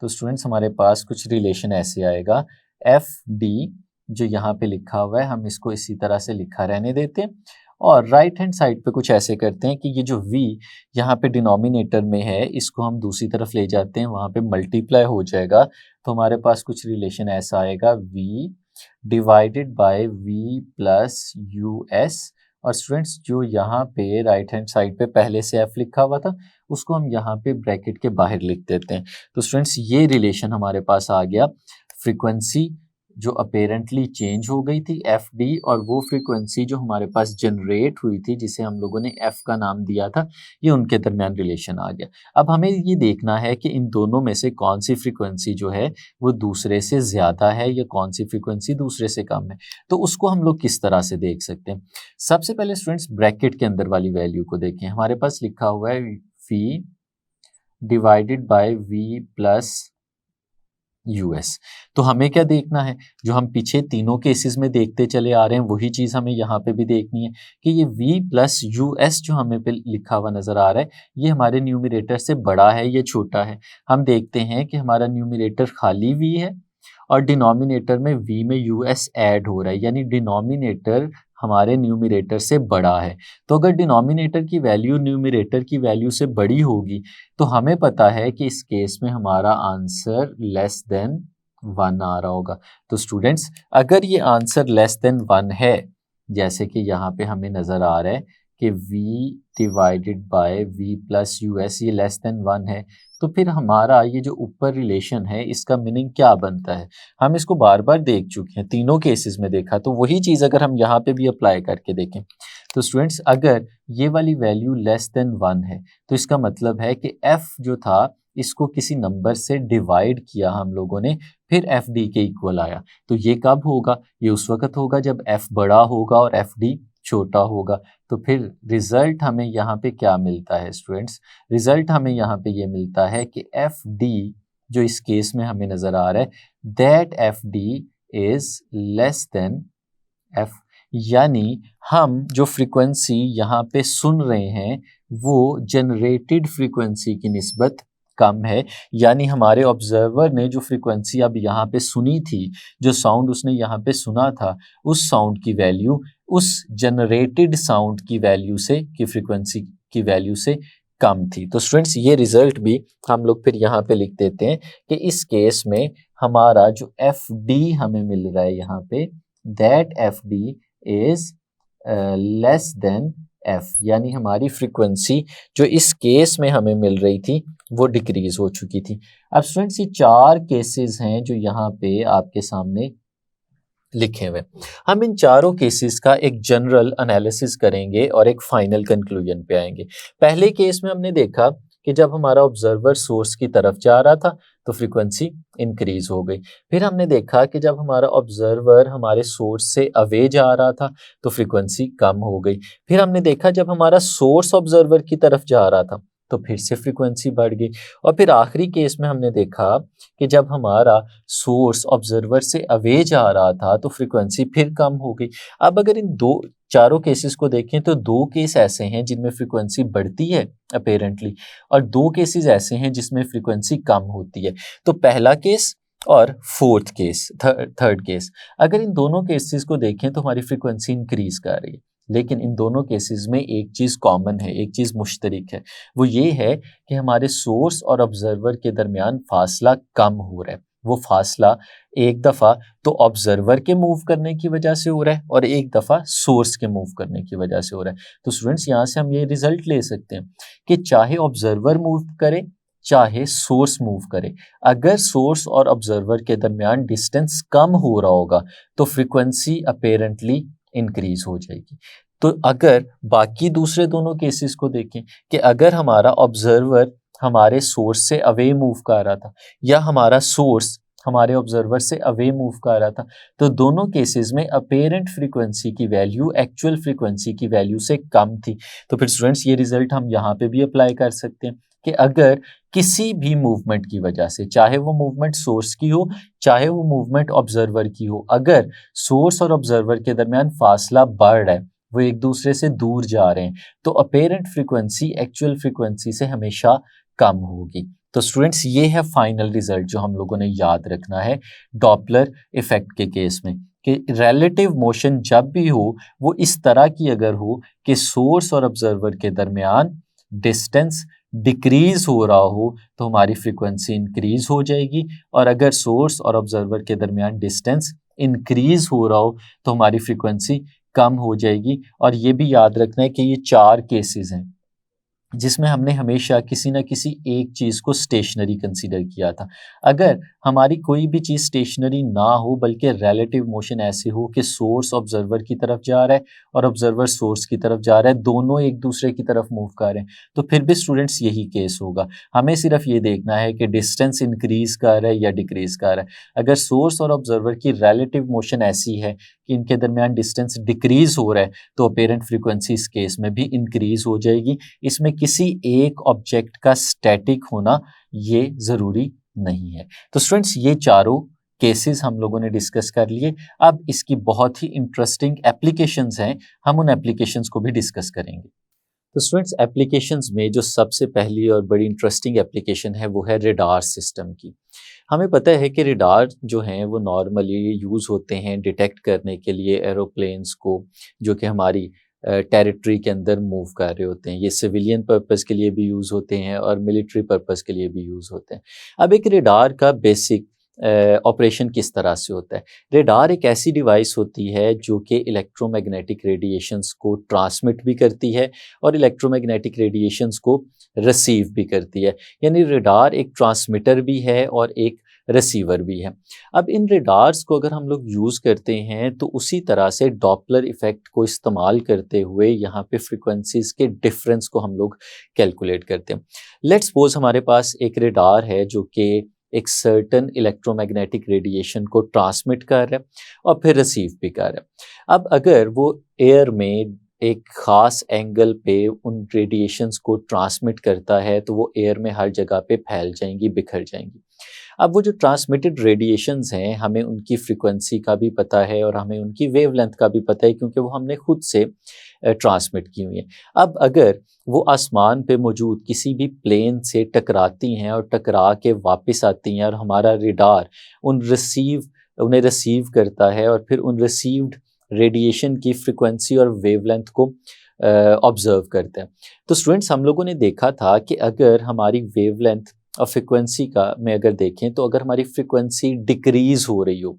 तो स्टूडेंट्स हमारे पास कुछ रिलेशन ऐसे आएगा, एफ डी जो यहाँ पे लिखा हुआ है हम इसको इसी तरह से लिखा रहने देते हैं, और राइट हैंड साइड पे कुछ ऐसे करते हैं कि ये जो v यहाँ पे डिनोमिनेटर में है इसको हम दूसरी तरफ ले जाते हैं, वहाँ पे मल्टीप्लाई हो जाएगा, तो हमारे पास कुछ रिलेशन ऐसा आएगा v divided bye v plus U S. और स्टूडेंट्स जो यहाँ पे राइट हैंड साइड पे पहले से f लिखा हुआ था उसको हम यहाँ पे ब्रैकेट के बाहर लिख देते हैं। तो स्टूडेंट्स ये रिलेशन हमारे पास आ गया, फ्रीक्वेंसी जो अपेरेंटली चेंज हो गई थी एफ डी, और वो फ्रीक्वेंसी जो हमारे पास जनरेट हुई थी जिसे हम लोगों ने एफ का नाम दिया था, ये उनके दरमियान रिलेशन आ गया। अब हमें ये देखना है कि इन दोनों में से कौन सी फ्रीक्वेंसी जो है वो दूसरे से ज़्यादा है या कौन सी फ्रीक्वेंसी दूसरे से कम है। तो उसको हम लोग किस तरह से देख सकते हैं? सबसे पहले स्टूडेंट्स ब्रैकेट के अंदर वाली वैल्यू को देखें, हमारे पास लिखा हुआ है v divided by v plus u s. तो हमें क्या देखना है, जो हम पीछे तीनों केसेस में देखते चले आ रहे हैं वही चीज़ हमें यहाँ पे भी देखनी है कि ये v प्लस यूएस जो हमें पे लिखा हुआ नज़र आ रहा है ये हमारे न्यूमरेटर से बड़ा है या छोटा है। हम देखते हैं कि हमारा न्यूमरेटर खाली v है और डिनोमिनेटर में v में यूएस ऐड हो रहा है, यानी डिनोमिनेटर हमारे न्यूमरेटर से बड़ा है। तो अगर डिनोमिनेटर की वैल्यू न्यूमरेटर की वैल्यू से बड़ी होगी तो हमें पता है कि इस केस में हमारा आंसर लेस देन 1 आ रहा होगा। तो स्टूडेंट्स अगर ये आंसर लेस देन 1 है, जैसे कि यहाँ पे हमें नज़र आ रहा है कि v divided bye v plus U S ये लेस देन 1 है, तो फिर हमारा ये जो ऊपर रिलेशन है इसका मीनिंग क्या बनता है? हम इसको बार बार देख चुके हैं, तीनों केसेस में देखा, तो वही चीज़ अगर हम यहाँ पे भी अप्लाई करके देखें तो स्टूडेंट्स अगर ये वाली वैल्यू लेस देन 1 है तो इसका मतलब है कि f जो था इसको किसी नंबर से डिवाइड किया हम लोगों ने, फिर एफ डी के इक्वल आया। तो ये कब होगा? ये उस वक्त होगा जब f बड़ा होगा और एफ डी छोटा होगा। तो फिर रिजल्ट हमें यहाँ पे क्या मिलता है स्टूडेंट्स? रिजल्ट हमें यहाँ पे ये मिलता है कि एफ डी जो इस केस में हमें नज़र आ रहा है that F D is less than F, यानी हम जो फ्रीक्वेंसी यहाँ पे सुन रहे हैं वो जनरेटेड फ्रीक्वेंसी की निस्बत कम है, यानी हमारे ऑब्जर्वर ने जो फ्रीक्वेंसी अब यहाँ पे सुनी थी, जो साउंड उसने यहाँ पे सुना था, उस साउंड की वैल्यू उस जनरेटेड साउंड की वैल्यू से, की फ्रीक्वेंसी की वैल्यू से कम थी। तो स्टूडेंट्स ये रिजल्ट भी हम लोग फिर यहाँ पे लिख देते हैं कि इस केस में हमारा जो एफ डी हमें मिल रहा है यहाँ पे, that F D is less than F, यानी हमारी फ्रीक्वेंसी जो इस केस में हमें मिल रही थी वो डिक्रीज हो चुकी थी। अब स्टूडेंट्स ये 4 केसेस हैं जो यहाँ पे आपके सामने लिखे हुए। हम इन चारों केसेस का एक जनरल एनालिसिस करेंगे और एक फाइनल कंक्लूजन पे आएंगे। पहले केस में हमने देखा कि जब हमारा ऑब्जर्वर सोर्स की तरफ जा रहा था तो फ्रीक्वेंसी इंक्रीज हो गई। फिर हमने देखा कि जब हमारा ऑब्जर्वर हमारे सोर्स से अवे जा रहा था तो फ्रीक्वेंसी कम हो गई। फिर हमने देखा जब हमारा सोर्स ऑब्जर्वर की तरफ जा रहा था तो फिर से फ्रीक्वेंसी बढ़ गई। और फिर आखिरी केस में हमने देखा कि जब हमारा सोर्स ऑब्जर्वर से अवे जा रहा था तो फ्रीक्वेंसी फिर कम हो गई। अब अगर इन चारों केसेस को देखें तो 2 केस ऐसे हैं जिनमें फ्रीक्वेंसी बढ़ती है अपेरेंटली, और 2 केसेस ऐसे हैं जिसमें फ्रीक्वेंसी कम होती है। तो पहला केस और फोर्थ केस, थर्ड केस, अगर इन दोनों केसेस को देखें तो हमारी फ्रीक्वेंसी इंक्रीज कर रही है। लेकिन इन दोनों केसेस में एक चीज़ कॉमन है, एक चीज़ मुश्तरक है, वो ये है कि हमारे सोर्स और ऑब्जर्वर के दरमियान फासला कम हो रहा है। वो फासला एक दफ़ा तो ऑब्जर्वर के मूव करने की वजह से हो रहा है और एक दफ़ा सोर्स के मूव करने की वजह से हो रहा है। तो स्टूडेंट्स यहाँ से हम ये रिजल्ट ले सकते हैं कि चाहे ऑब्जर्वर मूव करे चाहे सोर्स मूव करे, अगर सोर्स और ऑब्जर्वर के दरमियान डिस्टेंस कम हो रहा होगा तो फ्रीक्वेंसी अपेरेंटली इंक्रीज हो जाएगी। तो अगर बाकी दूसरे दोनों केसेस को देखें कि अगर हमारा ऑब्जर्वर हमारे सोर्स से अवे मूव कर रहा था या हमारा सोर्स हमारे ऑब्जर्वर से अवे मूव कर रहा था, तो दोनों केसेस में अपेरेंट फ्रीक्वेंसी की वैल्यू एक्चुअल फ्रीक्वेंसी की वैल्यू से कम थी। तो फिर स्टूडेंट्स ये रिजल्ट हम यहाँ पे भी अप्लाई कर सकते हैं कि अगर किसी भी मूवमेंट की वजह से, चाहे वो मूवमेंट सोर्स की हो चाहे वो मूवमेंट ऑब्जर्वर की हो, अगर सोर्स और ऑब्जर्वर के दरमियान फासला बढ़ रहा है, वो एक दूसरे से दूर जा रहे हैं, तो अपेरेंट फ्रीक्वेंसी एक्चुअल फ्रीक्वेंसी से हमेशा कम होगी। तो स्टूडेंट्स ये है फाइनल रिजल्ट जो हम लोगों ने याद रखना है डॉपलर इफेक्ट के केस में, कि रिलेटिव मोशन जब भी हो वो इस तरह की अगर हो कि सोर्स और ऑब्जर्वर के दरमियान डिस्टेंस डिक्रीज हो रहा हो तो हमारी फ्रीक्वेंसी इंक्रीज हो जाएगी, और अगर सोर्स और ऑब्जर्वर के दरमियान डिस्टेंस इंक्रीज हो रहा हो तो हमारी फ्रीक्वेंसी कम हो जाएगी। और ये भी याद रखना है कि ये 4 केसेस हैं जिसमें हमने हमेशा किसी न किसी एक चीज़ को स्टेशनरी कंसीडर किया था। अगर हमारी कोई भी चीज़ स्टेशनरी ना हो बल्कि रिलेटिव मोशन ऐसे हो कि सोर्स ऑब्जर्वर की तरफ जा रहा है और ऑब्जर्वर सोर्स की तरफ जा रहा है, दोनों एक दूसरे की तरफ मूव कर रहे हैं, तो फिर भी स्टूडेंट्स यही केस होगा। हमें सिर्फ ये देखना है कि डिस्टेंस इंक्रीज कर रहा है या डिक्रीज कर रहा है। अगर सोर्स और ऑब्जर्वर की रिलेटिव मोशन ऐसी है कि इनके दरमियान डिस्टेंस डिक्रीज हो रहा है तो अपेरेंट फ्रीक्वेंसी इस केस में भी इंक्रीज हो जाएगी। इसमें किसी एक ऑब्जेक्ट का स्टैटिक होना ये ज़रूरी नहीं है। तो स्टूडेंट्स ये चारों केसेस हम लोगों ने डिस्कस कर लिए। अब इसकी बहुत ही इंटरेस्टिंग एप्लीकेशंस हैं, हम उन एप्लीकेशंस को भी डिस्कस करेंगे। तो स्टूडेंट्स एप्लीकेशंस में जो सबसे पहली और बड़ी इंटरेस्टिंग एप्लीकेशन है वो है रेडार सिस्टम की। हमें पता है कि रेडार जो हैं वो नॉर्मली यूज़ होते हैं डिटेक्ट करने के लिए एरोप्लेन्स को जो कि हमारी टेरिटरी के अंदर मूव कर रहे होते हैं। ये सिविलियन पर्पस के लिए भी यूज़ होते हैं और मिलिट्री पर्पस के लिए भी यूज़ होते हैं। अब एक रेडार का बेसिक ऑपरेशन किस तरह से होता है। रेडार एक ऐसी डिवाइस होती है जो कि इलेक्ट्रोमैग्नेटिक रेडिएशंस को ट्रांसमिट भी करती है और इलेक्ट्रोमैग्नेटिक रेडिएशंस को रिसीव भी करती है, यानी रेडार एक ट्रांसमिटर भी है और एक रिसीवर भी है। अब इन रेडार्स को अगर हम लोग यूज़ करते हैं तो उसी तरह से डॉपलर इफ़ेक्ट को इस्तेमाल करते हुए यहाँ पे फ्रीक्वेंसीज़ के डिफरेंस को हम लोग कैलकुलेट करते हैं। लेट्स सपोज हमारे पास एक रेडार है जो कि एक सर्टन इलेक्ट्रोमैग्नेटिक रेडिएशन को ट्रांसमिट कर रहा है और फिर रिसीव भी कर रहा है। अब अगर वो एयर में एक ख़ास एंगल पे उन रेडिएशंस को ट्रांसमिट करता है तो वो एयर में हर जगह पे फैल जाएंगी, बिखर जाएंगी। अब वो जो ट्रांसमिटेड रेडिएशंस हैं हमें उनकी फ्रीक्वेंसी का भी पता है और हमें उनकी वेवलेंथ का भी पता है क्योंकि वो हमने खुद से ट्रांसमिट की हुई है। अब अगर वो आसमान पे मौजूद किसी भी प्लेन से टकराती हैं और टकरा के वापस आती हैं और हमारा रेडार उन्हें रिसीव करता है और फिर उन रिसीव्ड रेडिएशन की फ्रीक्वेंसी और वेवलेंथ को ऑब्जर्व करते हैं। तो स्टूडेंट्स हम लोगों ने देखा था कि अगर हमारी वेवलेंथ और फ्रीक्वेंसी का में अगर देखें तो अगर हमारी फ्रीक्वेंसी डिक्रीज हो रही हो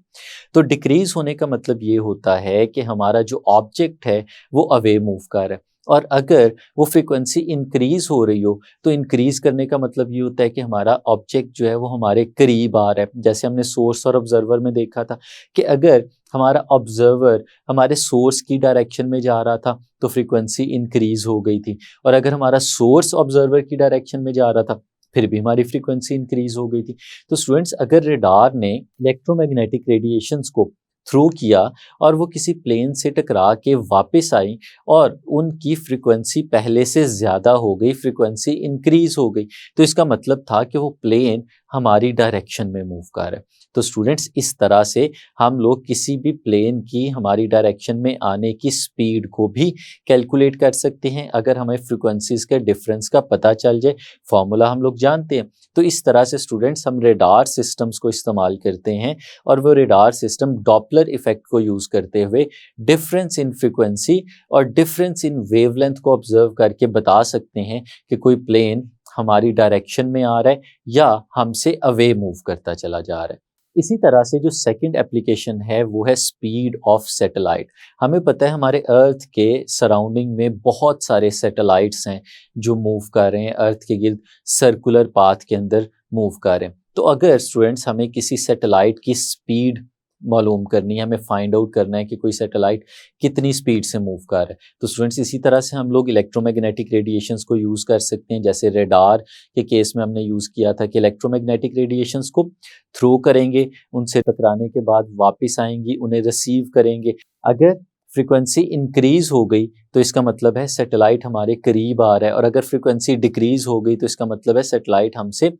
तो डिक्रीज होने का मतलब ये होता है कि हमारा जो ऑब्जेक्ट है वो अवे मूव कर रहा है, और अगर वो फ्रीक्वेंसी इंक्रीज हो रही हो तो इंक्रीज करने का मतलब ये होता है कि हमारा ऑब्जेक्ट जो है वो हमारे करीब आ रहा है। जैसे हमने सोर्स और ऑब्जर्वर में देखा था कि अगर हमारा ऑब्जर्वर हमारे सोर्स की डायरेक्शन में जा रहा था तो फ्रीक्वेंसी इंक्रीज हो गई थी, और अगर हमारा सोर्स ऑब्जर्वर की डायरेक्शन में जा रहा था फिर भी हमारी फ्रीक्वेंसी इंक्रीज हो गई थी। तो स्टूडेंट्स, अगर रेडार ने इलेक्ट्रोमैग्नेटिक रेडिएशंस को थ्रो किया और वो किसी प्लेन से टकरा के वापस आई और उनकी फ्रीक्वेंसी पहले से ज़्यादा हो गई, फ्रीक्वेंसी इंक्रीज हो गई, तो इसका मतलब था कि वो प्लेन हमारी डायरेक्शन में मूव कर रहा है। तो स्टूडेंट्स, इस तरह से हम लोग किसी भी प्लेन की हमारी डायरेक्शन में आने की स्पीड को भी कैलकुलेट कर सकते हैं अगर हमें फ्रीक्वेंसीज के डिफरेंस का पता चल जाए। फॉर्मूला हम लोग जानते हैं। तो इस तरह से स्टूडेंट्स हम रेडार सिस्टम्स को इस्तेमाल करते हैं और वो रेडार सिस्टम डॉपलर इफेक्ट को यूज़ करते हुए डिफरेंस इन फ्रीक्वेंसी और डिफरेंस इन वेवलेंथ को ऑब्जर्व करके बता सकते हैं कि कोई प्लेन हमारी डायरेक्शन में आ रहा है या हमसे अवे मूव करता चला जा रहा है। इसी तरह से जो सेकंड एप्लीकेशन है वो है स्पीड ऑफ सैटेलाइट। हमें पता है हमारे अर्थ के सराउंडिंग में बहुत सारे सैटेलाइट्स हैं जो मूव कर रहे हैं, अर्थ के गिर्द सर्कुलर पाथ के अंदर मूव कर रहे हैं। तो अगर स्टूडेंट्स हमें किसी सैटेलाइट की स्पीड मालूम करनी है, हमें फाइंड आउट करना है कि कोई सैटेलाइट कितनी स्पीड से मूव कर रहा है, तो स्टूडेंट्स इसी तरह से हम लोग इलेक्ट्रोमैग्नेटिक रेडिएशंस को यूज़ कर सकते हैं। जैसे रेडार के केस में हमने यूज़ किया था कि इलेक्ट्रोमैग्नेटिक रेडिएशंस को थ्रो करेंगे, उनसे टकराने के बाद वापस आएंगी, उन्हें रिसीव करेंगे। अगर फ्रीक्वेंसी इंक्रीज हो गई तो इसका मतलब है सैटेलाइट हमारे करीब आ रहा है, और अगर फ्रीक्वेंसी डिक्रीज हो गई तो इसका मतलब है सैटेलाइट हमसे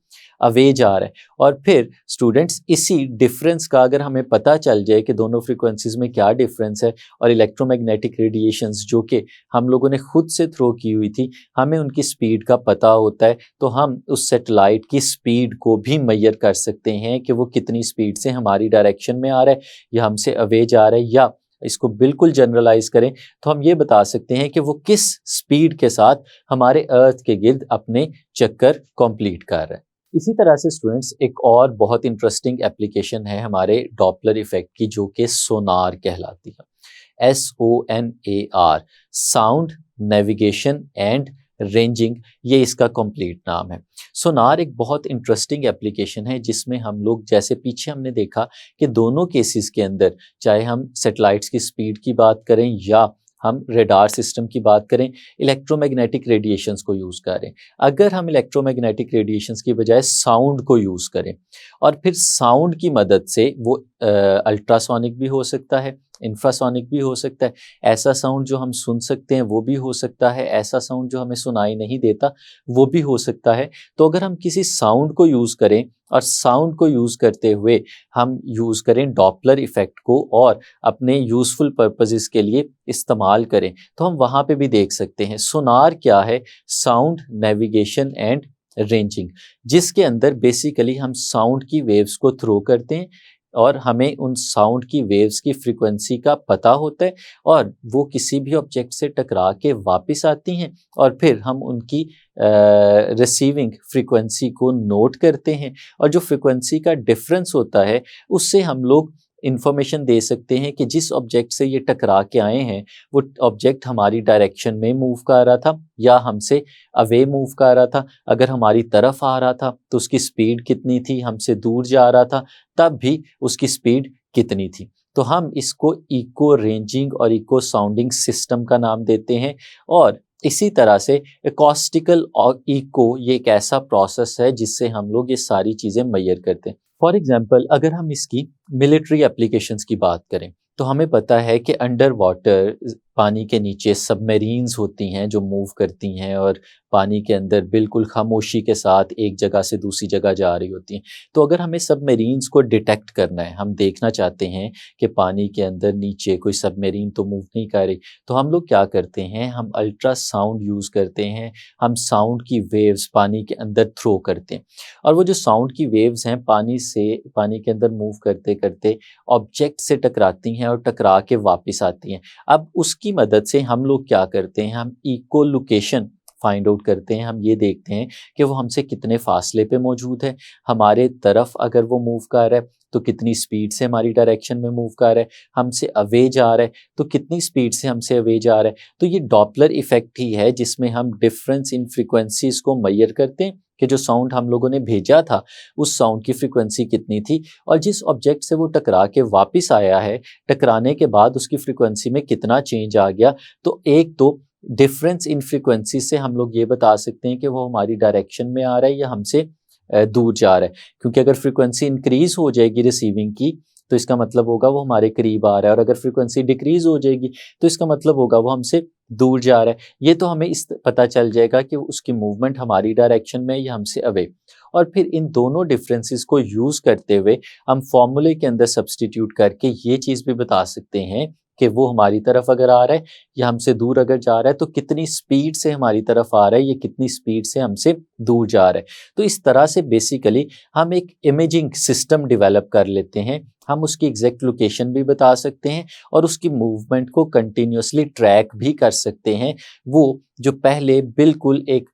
अवे जा रहा है। और फिर स्टूडेंट्स, इसी डिफरेंस का अगर हमें पता चल जाए कि दोनों फ्रीक्वेंसीज में क्या डिफरेंस है और इलेक्ट्रोमैग्नेटिक रेडिएशंस जो कि हम लोगों ने खुद से थ्रो की हुई थी हमें उनकी स्पीड का पता होता है, तो हम उस सैटेलाइट की स्पीड को भी मेजर कर सकते हैं कि वो कितनी स्पीड से हमारी डायरेक्शन में आ रहा है या हमसे अवे जा रहा है, या इसको बिल्कुल जनरलाइज करें तो हम ये बता सकते हैं कि वो किस स्पीड के साथ हमारे अर्थ के गिर्द अपने चक्कर कंप्लीट कर रहा है। इसी तरह से स्टूडेंट्स, एक और बहुत इंटरेस्टिंग एप्लीकेशन है हमारे डॉपलर इफेक्ट की जो कि सोनार कहलाती है। SONAR, sound navigation and ranging, ये इसका कंप्लीट नाम है। सोनार एक बहुत इंटरेस्टिंग एप्लीकेशन है जिसमें हम लोग, जैसे पीछे हमने देखा कि दोनों केसेस के अंदर, चाहे हम सैटेलाइट्स की स्पीड की बात करें या हम रेडार सिस्टम की बात करें, इलेक्ट्रोमैग्नेटिक रेडिएशंस को यूज़ करें। अगर हम इलेक्ट्रोमैग्नेटिक रेडिएशंस की बजाय साउंड को यूज़ करें और फिर साउंड की मदद से, वो अल्ट्रासोनिक भी हो सकता है, इंफ्रासोनिक भी हो सकता है, ऐसा साउंड जो हम सुन सकते हैं वो भी हो सकता है, ऐसा साउंड जो हमें सुनाई नहीं देता वो भी हो सकता है। तो अगर हम किसी साउंड को यूज़ करें और साउंड को यूज़ करते हुए हम यूज़ करें डॉपलर इफ़ेक्ट को और अपने यूज़फुल पर्पसेस के लिए इस्तेमाल करें, तो हम वहाँ पे भी देख सकते हैं। सोनार क्या है? साउंड नेविगेशन एंड रेंजिंग, जिसके अंदर बेसिकली हम साउंड की वेव्स को थ्रो करते हैं और हमें उन साउंड की वेव्स की फ्रीक्वेंसी का पता होता है और वो किसी भी ऑब्जेक्ट से टकरा के वापस आती हैं और फिर हम उनकी रिसीविंग फ्रीक्वेंसी को नोट करते हैं, और जो फ्रीक्वेंसी का डिफरेंस होता है उससे हम लोग इंफॉर्मेशन दे सकते हैं कि जिस ऑब्जेक्ट से ये टकरा के आए हैं वो ऑब्जेक्ट हमारी डायरेक्शन में मूव कर रहा था या हमसे अवे मूव कर रहा था। अगर हमारी तरफ आ रहा था तो उसकी स्पीड कितनी थी, हमसे दूर जा रहा था तब भी उसकी स्पीड कितनी थी। तो हम इसको इको रेंजिंग और इको साउंडिंग सिस्टम का नाम देते हैं। और इसी तरह से एकॉस्टिकल और इको, ये एक ऐसा प्रोसेस है जिससे हम लोग ये सारी चीज़ें मेजर करते हैं। फॉर एग्जांपल, अगर हम इसकी मिलिट्री एप्लीकेशंस की बात करें तो हमें पता है कि अंडर वाटर, पानी के नीचे सबमरीन्स होती हैं जो मूव करती हैं और पानी के अंदर बिल्कुल खामोशी के साथ एक जगह से दूसरी जगह जा रही होती हैं। तो अगर हमें सबमरीन्स को डिटेक्ट करना है, हम देखना चाहते हैं कि पानी के अंदर नीचे कोई सबमरीन तो मूव नहीं कर रही, तो हम लोग क्या करते हैं, हम अल्ट्रासाउंड यूज़ करते हैं। हम साउंड की वेव्स पानी के अंदर थ्रो करते हैं और वो जो साउंड की वेव्स हैं पानी के अंदर मूव करते करते ऑब्जेक्ट से टकराती हैं और टकरा के वापस आती हैं। अब उसकी मदद से हम लोग क्या करते हैं, हम इको लोकेशन फाइंड आउट करते हैं, हम ये देखते हैं कि वो हमसे कितने फासले पे मौजूद है, हमारे तरफ अगर वो मूव कर रहा है तो कितनी स्पीड से हमारी डायरेक्शन में मूव कर रहा है, हमसे अवे जा रहा है तो कितनी स्पीड से हमसे अवे जा रहा है। तो ये डॉपलर इफेक्ट ही है जिसमें हम डिफरेंस इन फ्रीक्वेंसीज को मेजर करते हैं कि जो साउंड हम लोगों ने भेजा था उस साउंड की फ्रीक्वेंसी कितनी थी और जिस ऑब्जेक्ट से वो टकरा के वापस आया है, टकराने के बाद उसकी फ्रीक्वेंसी में कितना चेंज आ गया। तो एक तो डिफरेंस इन फ्रीक्वेंसी से हम लोग ये बता सकते हैं कि वो हमारी डायरेक्शन में आ रहा है या हमसे दूर जा रहा है, क्योंकि अगर फ्रीक्वेंसी इंक्रीज हो जाएगी रिसीविंग की तो इसका मतलब होगा वो हमारे करीब आ रहा है, और अगर फ्रीक्वेंसी डिक्रीज हो जाएगी तो इसका मतलब होगा वो हमसे दूर जा रहा है। ये तो हमें इस पता चल जाएगा कि उसकी मूवमेंट हमारी डायरेक्शन में या हमसे अवे। और फिर इन दोनों डिफरेंसेस को यूज़ करते हुए हम फॉर्मूले के अंदर सब्सटीट्यूट करके ये चीज़ भी बता सकते हैं कि वो हमारी तरफ अगर आ रहा है या हमसे दूर अगर जा रहा है तो कितनी स्पीड से हमारी तरफ आ रहा है या कितनी स्पीड से हमसे दूर जा रहा है। तो इस तरह से बेसिकली हम एक इमेजिंग सिस्टम डेवलप कर लेते हैं, हम उसकी एग्जैक्ट लोकेशन भी बता सकते हैं और उसकी मूवमेंट को कंटिन्यूसली ट्रैक भी कर सकते हैं। वो जो पहले बिल्कुल एक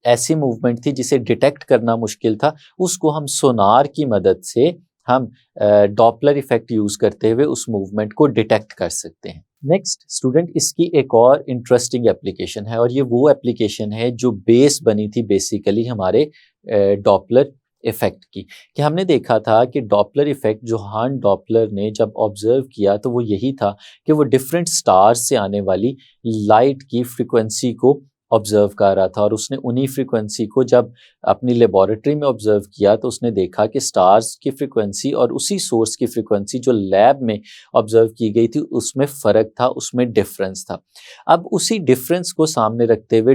ऐसी मूवमेंट थी जिसे डिटेक्ट करना मुश्किल था, उसको हम सोनार की मदद से हम डॉपलर इफेक्ट यूज करते हुए उस मूवमेंट को डिटेक्ट कर सकते हैं। नेक्स्ट स्टूडेंट, इसकी एक और इंटरेस्टिंग एप्लीकेशन है और ये वो एप्लीकेशन है जो बेस बनी थी बेसिकली हमारे डॉपलर इफेक्ट की। कि हमने देखा था कि डॉपलर इफेक्ट जो हान डॉपलर ने जब ऑब्जर्व किया तो वो यही था कि वो डिफरेंट स्टार्स से आने वाली लाइट की फ्रिक्वेंसी को ऑब्जर्व कर रहा था, और उसने उन्हीं फ्रिक्वेंसी को जब अपनी लेबोरेटरी में ऑब्जर्व किया तो उसने देखा कि स्टार्स की फ्रिक्वेंसी और उसी सोर्स की फ्रिक्वेंसी जो लैब में ऑब्जर्व की गई थी उसमें फ़र्क था, उसमें डिफरेंस था। अब उसी डिफरेंस को सामने रखते हुए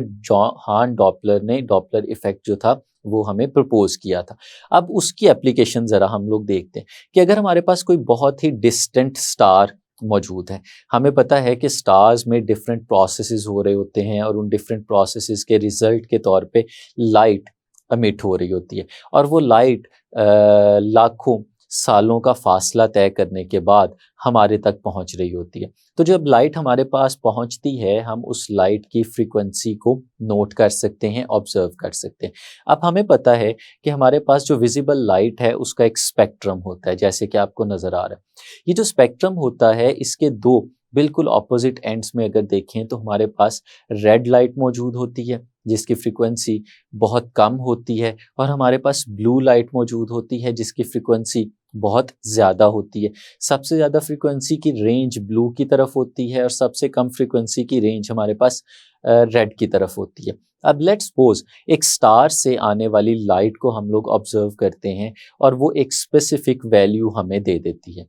हान डॉपलर ने डॉपलर इफेक्ट जो था वो हमें प्रपोज किया था। अब उसकी एप्लीकेशन ज़रा हम लोग देखते हैं कि अगर हमारे पास कोई बहुत ही डिस्टेंट स्टार मौजूद है, हमें पता है कि स्टार्स में डिफरेंट प्रोसेसेस हो रहे होते हैं और उन डिफरेंट प्रोसेसेस के रिजल्ट के तौर पे लाइट अमिट हो रही होती है, और वो लाइट लाखों सालों का फासला तय करने के बाद हमारे तक पहुंच रही होती है। तो जब लाइट हमारे पास पहुंचती है हम उस लाइट की फ्रीक्वेंसी को नोट कर सकते हैं, ऑब्जर्व कर सकते हैं। अब हमें पता है कि हमारे पास जो विजिबल लाइट है उसका एक स्पेक्ट्रम होता है, जैसे कि आपको नज़र आ रहा है। ये जो स्पेक्ट्रम होता है इसके दो बिल्कुल ऑपोजिट एंड्स में अगर देखें तो हमारे पास रेड लाइट मौजूद होती है जिसकी फ्रीक्वेंसी बहुत कम होती है, और हमारे पास ब्लू लाइट मौजूद होती है जिसकी फ्रीक्वेंसी बहुत ज़्यादा होती है। सबसे ज़्यादा फ्रीक्वेंसी की रेंज ब्लू की तरफ होती है और सबसे कम फ्रीक्वेंसी की रेंज हमारे पास रेड की तरफ होती है। अब लेट्स सपोज एक स्टार से आने वाली लाइट को हम लोग ऑब्जर्व करते हैं और वो एक स्पेसिफिक वैल्यू हमें दे देती है,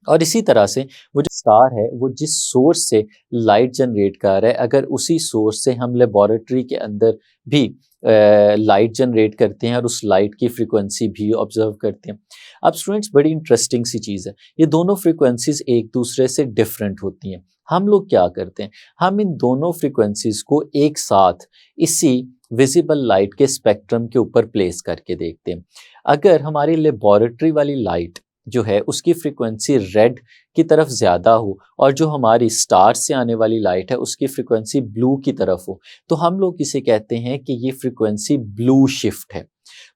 और इसी तरह से वो जो स्टार है वो जिस सोर्स से लाइट जनरेट कर रहा है अगर उसी सोर्स से हम लेबोरेटरी के अंदर भी लाइट जनरेट करते हैं और उस लाइट की फ्रीक्वेंसी भी ऑब्जर्व करते हैं। अब स्टूडेंट्स बड़ी इंटरेस्टिंग सी चीज़ है, ये दोनों फ्रीक्वेंसीज एक दूसरे से डिफरेंट होती हैं। हम लोग क्या करते हैं, हम इन दोनों फ्रीक्वेंसीज को एक साथ इसी विजिबल लाइट के स्पेक्ट्रम के ऊपर प्लेस करके देखते हैं। अगर हमारी लेबोरेटरी वाली लाइट जो है उसकी फ्रीक्वेंसी रेड की तरफ ज़्यादा हो और जो हमारी स्टार से आने वाली लाइट है उसकी फ्रीक्वेंसी ब्लू की तरफ हो, तो हम लोग इसे कहते हैं कि ये फ्रीक्वेंसी ब्लू शिफ्ट है।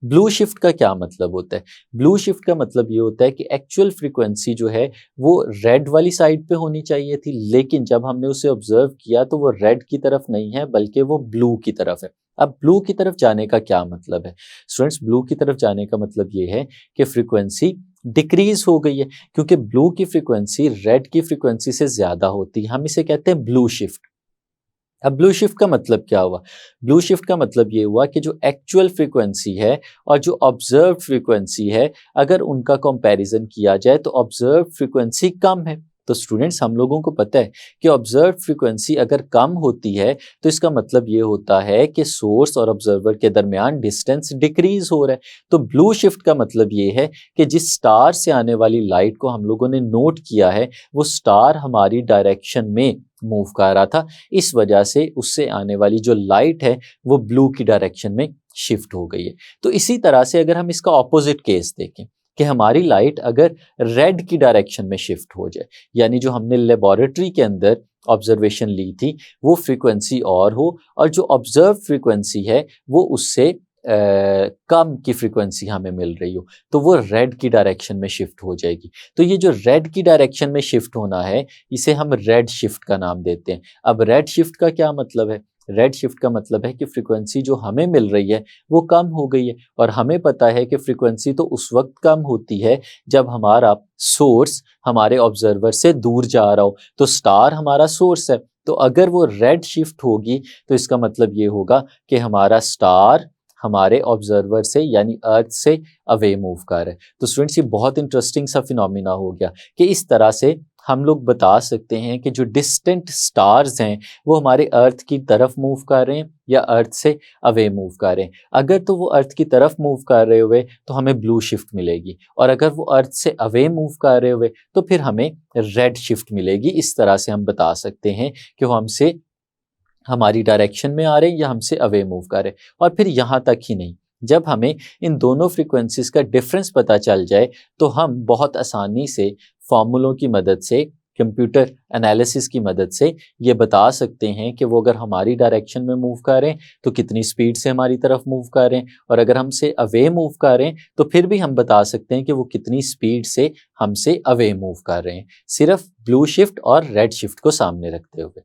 ब्लू शिफ्ट का क्या मतलब होता है? ब्लू शिफ्ट का मतलब ये होता है कि एक्चुअल फ्रीक्वेंसी जो है वो रेड वाली साइड पे होनी चाहिए थी, लेकिन जब हमने उसे ऑब्जर्व किया तो वो रेड की तरफ नहीं है बल्कि वो ब्लू की तरफ है। अब ब्लू की तरफ जाने का क्या मतलब है स्टूडेंट्स? ब्लू की तरफ जाने का मतलब ये है कि फ्रीक्वेंसी डिक्रीज हो गई है, क्योंकि ब्लू की फ्रीक्वेंसी रेड की फ्रीक्वेंसी से ज्यादा होती है, हम इसे कहते हैं ब्लू शिफ्ट। अब ब्लू शिफ्ट का मतलब क्या हुआ? ब्लू शिफ्ट का मतलब ये हुआ कि जो एक्चुअल फ्रीक्वेंसी है और जो ऑब्जर्व फ्रीक्वेंसी है अगर उनका कंपैरिजन किया जाए तो ऑब्जर्व फ्रीक्वेंसी कम है। तो स्टूडेंट्स हम लोगों को पता है कि ऑब्जर्व फ्रीक्वेंसी अगर कम होती है तो इसका मतलब ये होता है कि सोर्स और ऑब्जर्वर के दरमियान डिस्टेंस डिक्रीज हो रहा है। तो ब्लू शिफ्ट का मतलब ये है कि जिस स्टार से आने वाली लाइट को हम लोगों ने नोट किया है वो स्टार हमारी डायरेक्शन में मूव कर रहा था, इस वजह से उससे आने वाली जो लाइट है वो ब्लू की डायरेक्शन में शिफ्ट हो गई है। तो इसी तरह से अगर हम इसका ऑपोजिट केस देखें कि हमारी लाइट अगर रेड की डायरेक्शन में शिफ्ट हो जाए, यानी जो हमने लेबोरेटरी के अंदर ऑब्जर्वेशन ली थी वो फ्रीक्वेंसी और हो, और जो ऑब्जर्व फ्रीक्वेंसी है वो उससे कम की फ्रीक्वेंसी हमें मिल रही हो, तो वो रेड की डायरेक्शन में शिफ्ट हो जाएगी। तो ये जो रेड की डायरेक्शन में शिफ्ट होना है, इसे हम रेड शिफ्ट का नाम देते हैं। अब रेड शिफ्ट का क्या मतलब है? रेड शिफ्ट का मतलब है कि फ्रीक्वेंसी जो हमें मिल रही है वो कम हो गई है, और हमें पता है कि फ्रीक्वेंसी तो उस वक्त कम होती है जब हमारा सोर्स हमारे ऑब्जर्वर से दूर जा रहा हो। तो स्टार हमारा सोर्स है, तो अगर वो रेड शिफ्ट होगी तो इसका मतलब ये होगा कि हमारा स्टार हमारे ऑब्जर्वर से यानी अर्थ से अवे मूव कर रहा है। तो स्टूडेंट्स, ये बहुत इंटरेस्टिंग सा फिनोमिना हो गया कि इस तरह से हम लोग बता सकते हैं कि जो डिस्टेंट स्टार्स हैं वो हमारे अर्थ की तरफ मूव कर रहे हैं या अर्थ से अवे मूव कर रहे हैं। अगर तो वो अर्थ की तरफ मूव कर रहे हुए तो हमें ब्लू शिफ्ट मिलेगी, और अगर वो अर्थ से अवे मूव कर रहे हुए तो फिर हमें रेड शिफ्ट मिलेगी। इस तरह से हम बता सकते हैं कि वो हमसे हमारी डायरेक्शन में आ रहे हैं या हमसे अवे मूव कर रहे हैं। और फिर यहाँ तक ही नहीं, जब हमें इन दोनों फ्रीक्वेंसीज का डिफरेंस पता चल जाए तो हम बहुत आसानी से फॉर्मूलों की मदद से, कंप्यूटर एनालिसिस की मदद से ये बता सकते हैं कि वो अगर हमारी डायरेक्शन में मूव कर रहे हैं तो कितनी स्पीड से हमारी तरफ मूव कर रहे हैं, और अगर हमसे अवे मूव कर रहे हैं तो फिर भी हम बता सकते हैं कि वो कितनी स्पीड से हमसे अवे मूव कर रहे हैं, सिर्फ ब्लू शिफ्ट और रेड शिफ्ट को सामने रखते हुए।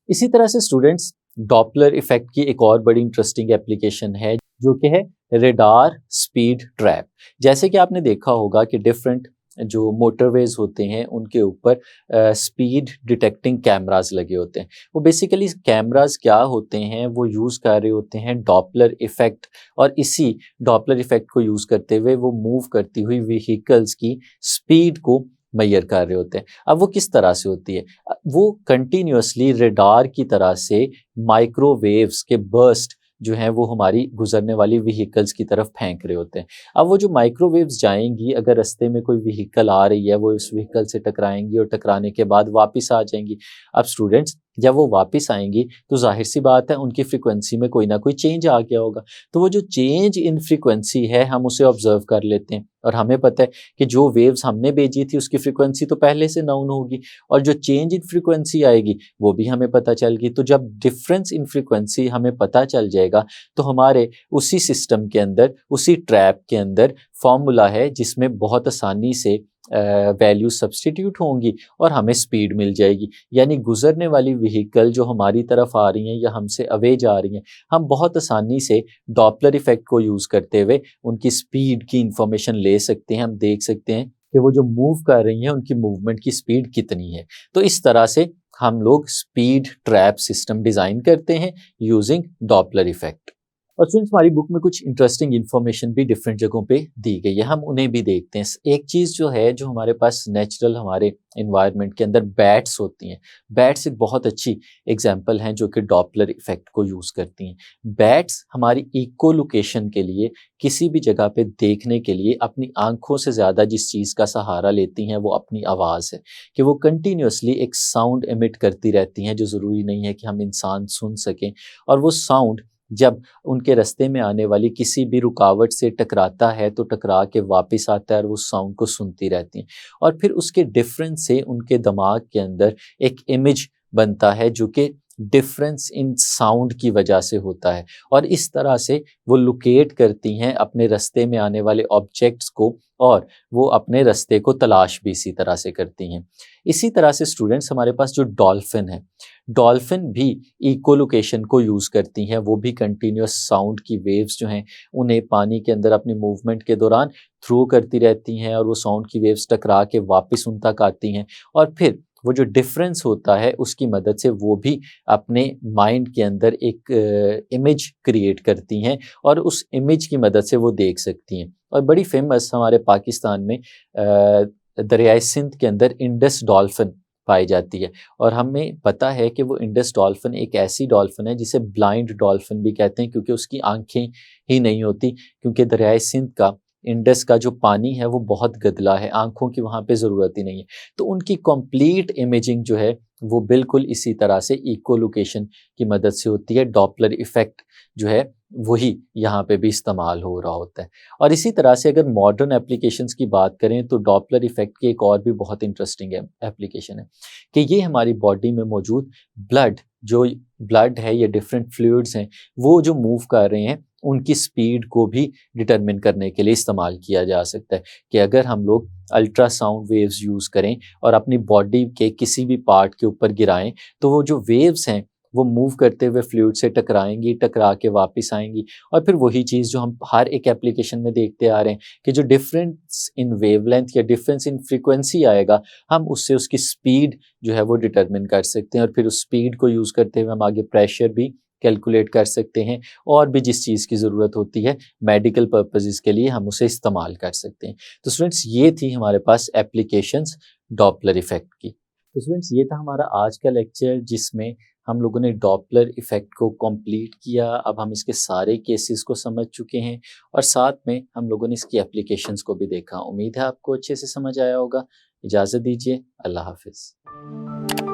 इसी तरह से स्टूडेंट्स, डॉपलर इफेक्ट की एक और बड़ी इंटरेस्टिंग एप्लीकेशन है जो कि है रेडार स्पीड ट्रैप। जैसे कि आपने देखा होगा कि डिफरेंट जो मोटरवेज होते हैं उनके ऊपर स्पीड डिटेक्टिंग कैमरास लगे होते हैं। वो बेसिकली कैमरास क्या होते हैं, वो यूज़ कर रहे होते हैं डॉपलर इफेक्ट, और इसी डॉपलर इफेक्ट को यूज़ करते हुए वो मूव करती हुई व्हीकल्स की स्पीड को मेजर कर रहे होते हैं। अब वो किस तरह से होती है? वो कंटिन्यूअसली रेडार की तरह से माइक्रोवेव्स के बर्स्ट जो हैं वो हमारी गुजरने वाली व्हीकल्स की तरफ फेंक रहे होते हैं। अब वो जो माइक्रोवेव्स जाएंगी, अगर रास्ते में कोई व्हीकल आ रही है वो इस व्हीकल से टकराएंगी और टकराने के बाद वापस आ जाएंगी। अब स्टूडेंट्स, जब वो वापस आएंगी तो जाहिर सी बात है उनकी फ्रीक्वेंसी में कोई ना कोई चेंज आ गया होगा। तो वो जो चेंज इन फ्रीक्वेंसी है हम उसे ऑब्जर्व कर लेते हैं, और हमें पता है कि जो वेव्स हमने भेजी थी उसकी फ्रीक्वेंसी तो पहले से नाउन होगी, और जो चेंज इन फ्रीक्वेंसी आएगी वो भी हमें पता चल गई। तो जब डिफरेंस इन फ्रीक्वेंसी हमें पता चल जाएगा तो हमारे उसी सिस्टम के अंदर, उसी ट्रैप के अंदर फॉर्मूला है जिसमें बहुत आसानी से वैल्यू सब्सटीट्यूट होंगी और हमें स्पीड मिल जाएगी। यानी गुजरने वाली व्हीकल जो हमारी तरफ आ रही हैं या हमसे अवे जा रही हैं, हम बहुत आसानी से डॉपलर इफेक्ट को यूज़ करते हुए उनकी स्पीड की इंफॉर्मेशन ले सकते हैं। हम देख सकते हैं कि वो जो मूव कर रही हैं उनकी मूवमेंट की स्पीड कितनी है। तो इस तरह से हम लोग स्पीड ट्रैप सिस्टम डिज़ाइन करते हैं यूजिंग डॉपलर इफेक्ट। और स्टूडेंट्स, हमारी बुक में कुछ इंटरेस्टिंग इन्फॉर्मेशन भी डिफरेंट जगहों पे दी गई है, हम उन्हें भी देखते हैं। एक चीज़ जो है, जो हमारे पास नेचुरल हमारे इन्वायरमेंट के अंदर बैट्स होती हैं। बैट्स एक बहुत अच्छी एग्जांपल हैं जो कि डॉपलर इफेक्ट को यूज़ करती हैं। बैट्स हमारी इको लोकेशन के लिए, किसी भी जगह पे देखने के लिए अपनी आंखों से ज़्यादा जिस चीज़ का सहारा लेती हैं वो अपनी आवाज़ है, कि वो कंटिन्यूसली एक साउंड एमिट करती रहती हैं जो ज़रूरी नहीं है कि हम इंसान सुन सकें। और वो साउंड जब उनके रास्ते में आने वाली किसी भी रुकावट से टकराता है तो टकरा के वापस आता है और वो साउंड को सुनती रहती हैं, और फिर उसके डिफरेंस से उनके दिमाग के अंदर एक इमेज बनता है जो कि डिफरेंस इन साउंड की वजह से होता है, और इस तरह से वो लोकेट करती हैं अपने रास्ते में आने वाले ऑब्जेक्ट्स को, और वो अपने रास्ते को तलाश भी इसी तरह से करती हैं। इसी तरह से स्टूडेंट्स, हमारे पास जो डॉल्फिन है, डॉल्फिन भी इको लोकेशन को यूज़ करती हैं। वो भी कंटिन्यूस साउंड की वेव्स जो हैं उन्हें पानी के अंदर अपनी मूवमेंट के दौरान थ्रो करती रहती हैं, और वो साउंड की वेव्स टकरा के वापस उन तक आती हैं, और फिर वो जो डिफरेंस होता है उसकी मदद से वो भी अपने माइंड के अंदर एक इमेज क्रिएट करती हैं, और उस इमेज की मदद से वो देख सकती हैं। और बड़ी फेमस हमारे पाकिस्तान में दरियाए सिंध के अंदर इंडस डॉल्फिन पाई जाती है, और हमें पता है कि वो इंडस डॉल्फिन एक ऐसी डॉल्फिन है जिसे ब्लाइंड डॉल्फिन भी कहते हैं, क्योंकि उसकी आंखें ही नहीं होती, क्योंकि दरियाए सिंध का इंडस का जो पानी है वो बहुत गदला है, आँखों की वहाँ पे ज़रूरत ही नहीं है। तो उनकी कंप्लीट इमेजिंग जो है वो बिल्कुल इसी तरह से इकोलोकेशन की मदद से होती है। डॉपलर इफ़ेक्ट जो है वही यहाँ पे भी इस्तेमाल हो रहा होता है। और इसी तरह से अगर मॉडर्न एप्लीकेशंस की बात करें तो डॉपलर इफ़ेक्ट की एक और भी बहुत इंटरेस्टिंग एप्लीकेशन है कि ये हमारी बॉडी में मौजूद ब्लड जो ब्लड है या डिफरेंट फ्लूइड्स हैं वो जो मूव कर रहे हैं उनकी स्पीड को भी डिटरमिन करने के लिए इस्तेमाल किया जा सकता है कि अगर हम लोग अल्ट्रासाउंड वेव्स यूज़ करें और अपनी बॉडी के किसी भी पार्ट के ऊपर गिराएं तो वो जो वेव्स हैं वो मूव करते हुए फ्लूइड से टकराएंगी, टकरा के वापस आएंगी और फिर वही चीज़ जो हम हर एक एप्लीकेशन में देखते आ रहे हैं कि जो डिफरेंस इन वेवलेंथ या डिफरेंस इन फ्रीक्वेंसी आएगा हम उससे उसकी स्पीड जो है वो डिटरमिन कर सकते हैं और फिर उस स्पीड को यूज़ करते हुए हम आगे प्रेशर भी कैलकुलेट कर सकते हैं और भी जिस चीज़ की ज़रूरत होती है मेडिकल पर्पसेस के लिए हम उसे इस्तेमाल कर सकते हैं। तो स्टूडेंट्स ये थी हमारे पास एप्लीकेशंस डॉपलर इफ़ेक्ट की। तो स्टूडेंट्स ये था हमारा आज का लेक्चर जिसमें हम लोगों ने डॉपलर इफ़ेक्ट को कंप्लीट किया। अब हम इसके सारे केसेस को समझ चुके हैं और साथ में हम लोगों ने इसकी एप्लीकेशंस को भी देखा। उम्मीद है आपको अच्छे से समझ आया होगा। इजाज़त दीजिए। अल्लाह हाफ़िज़।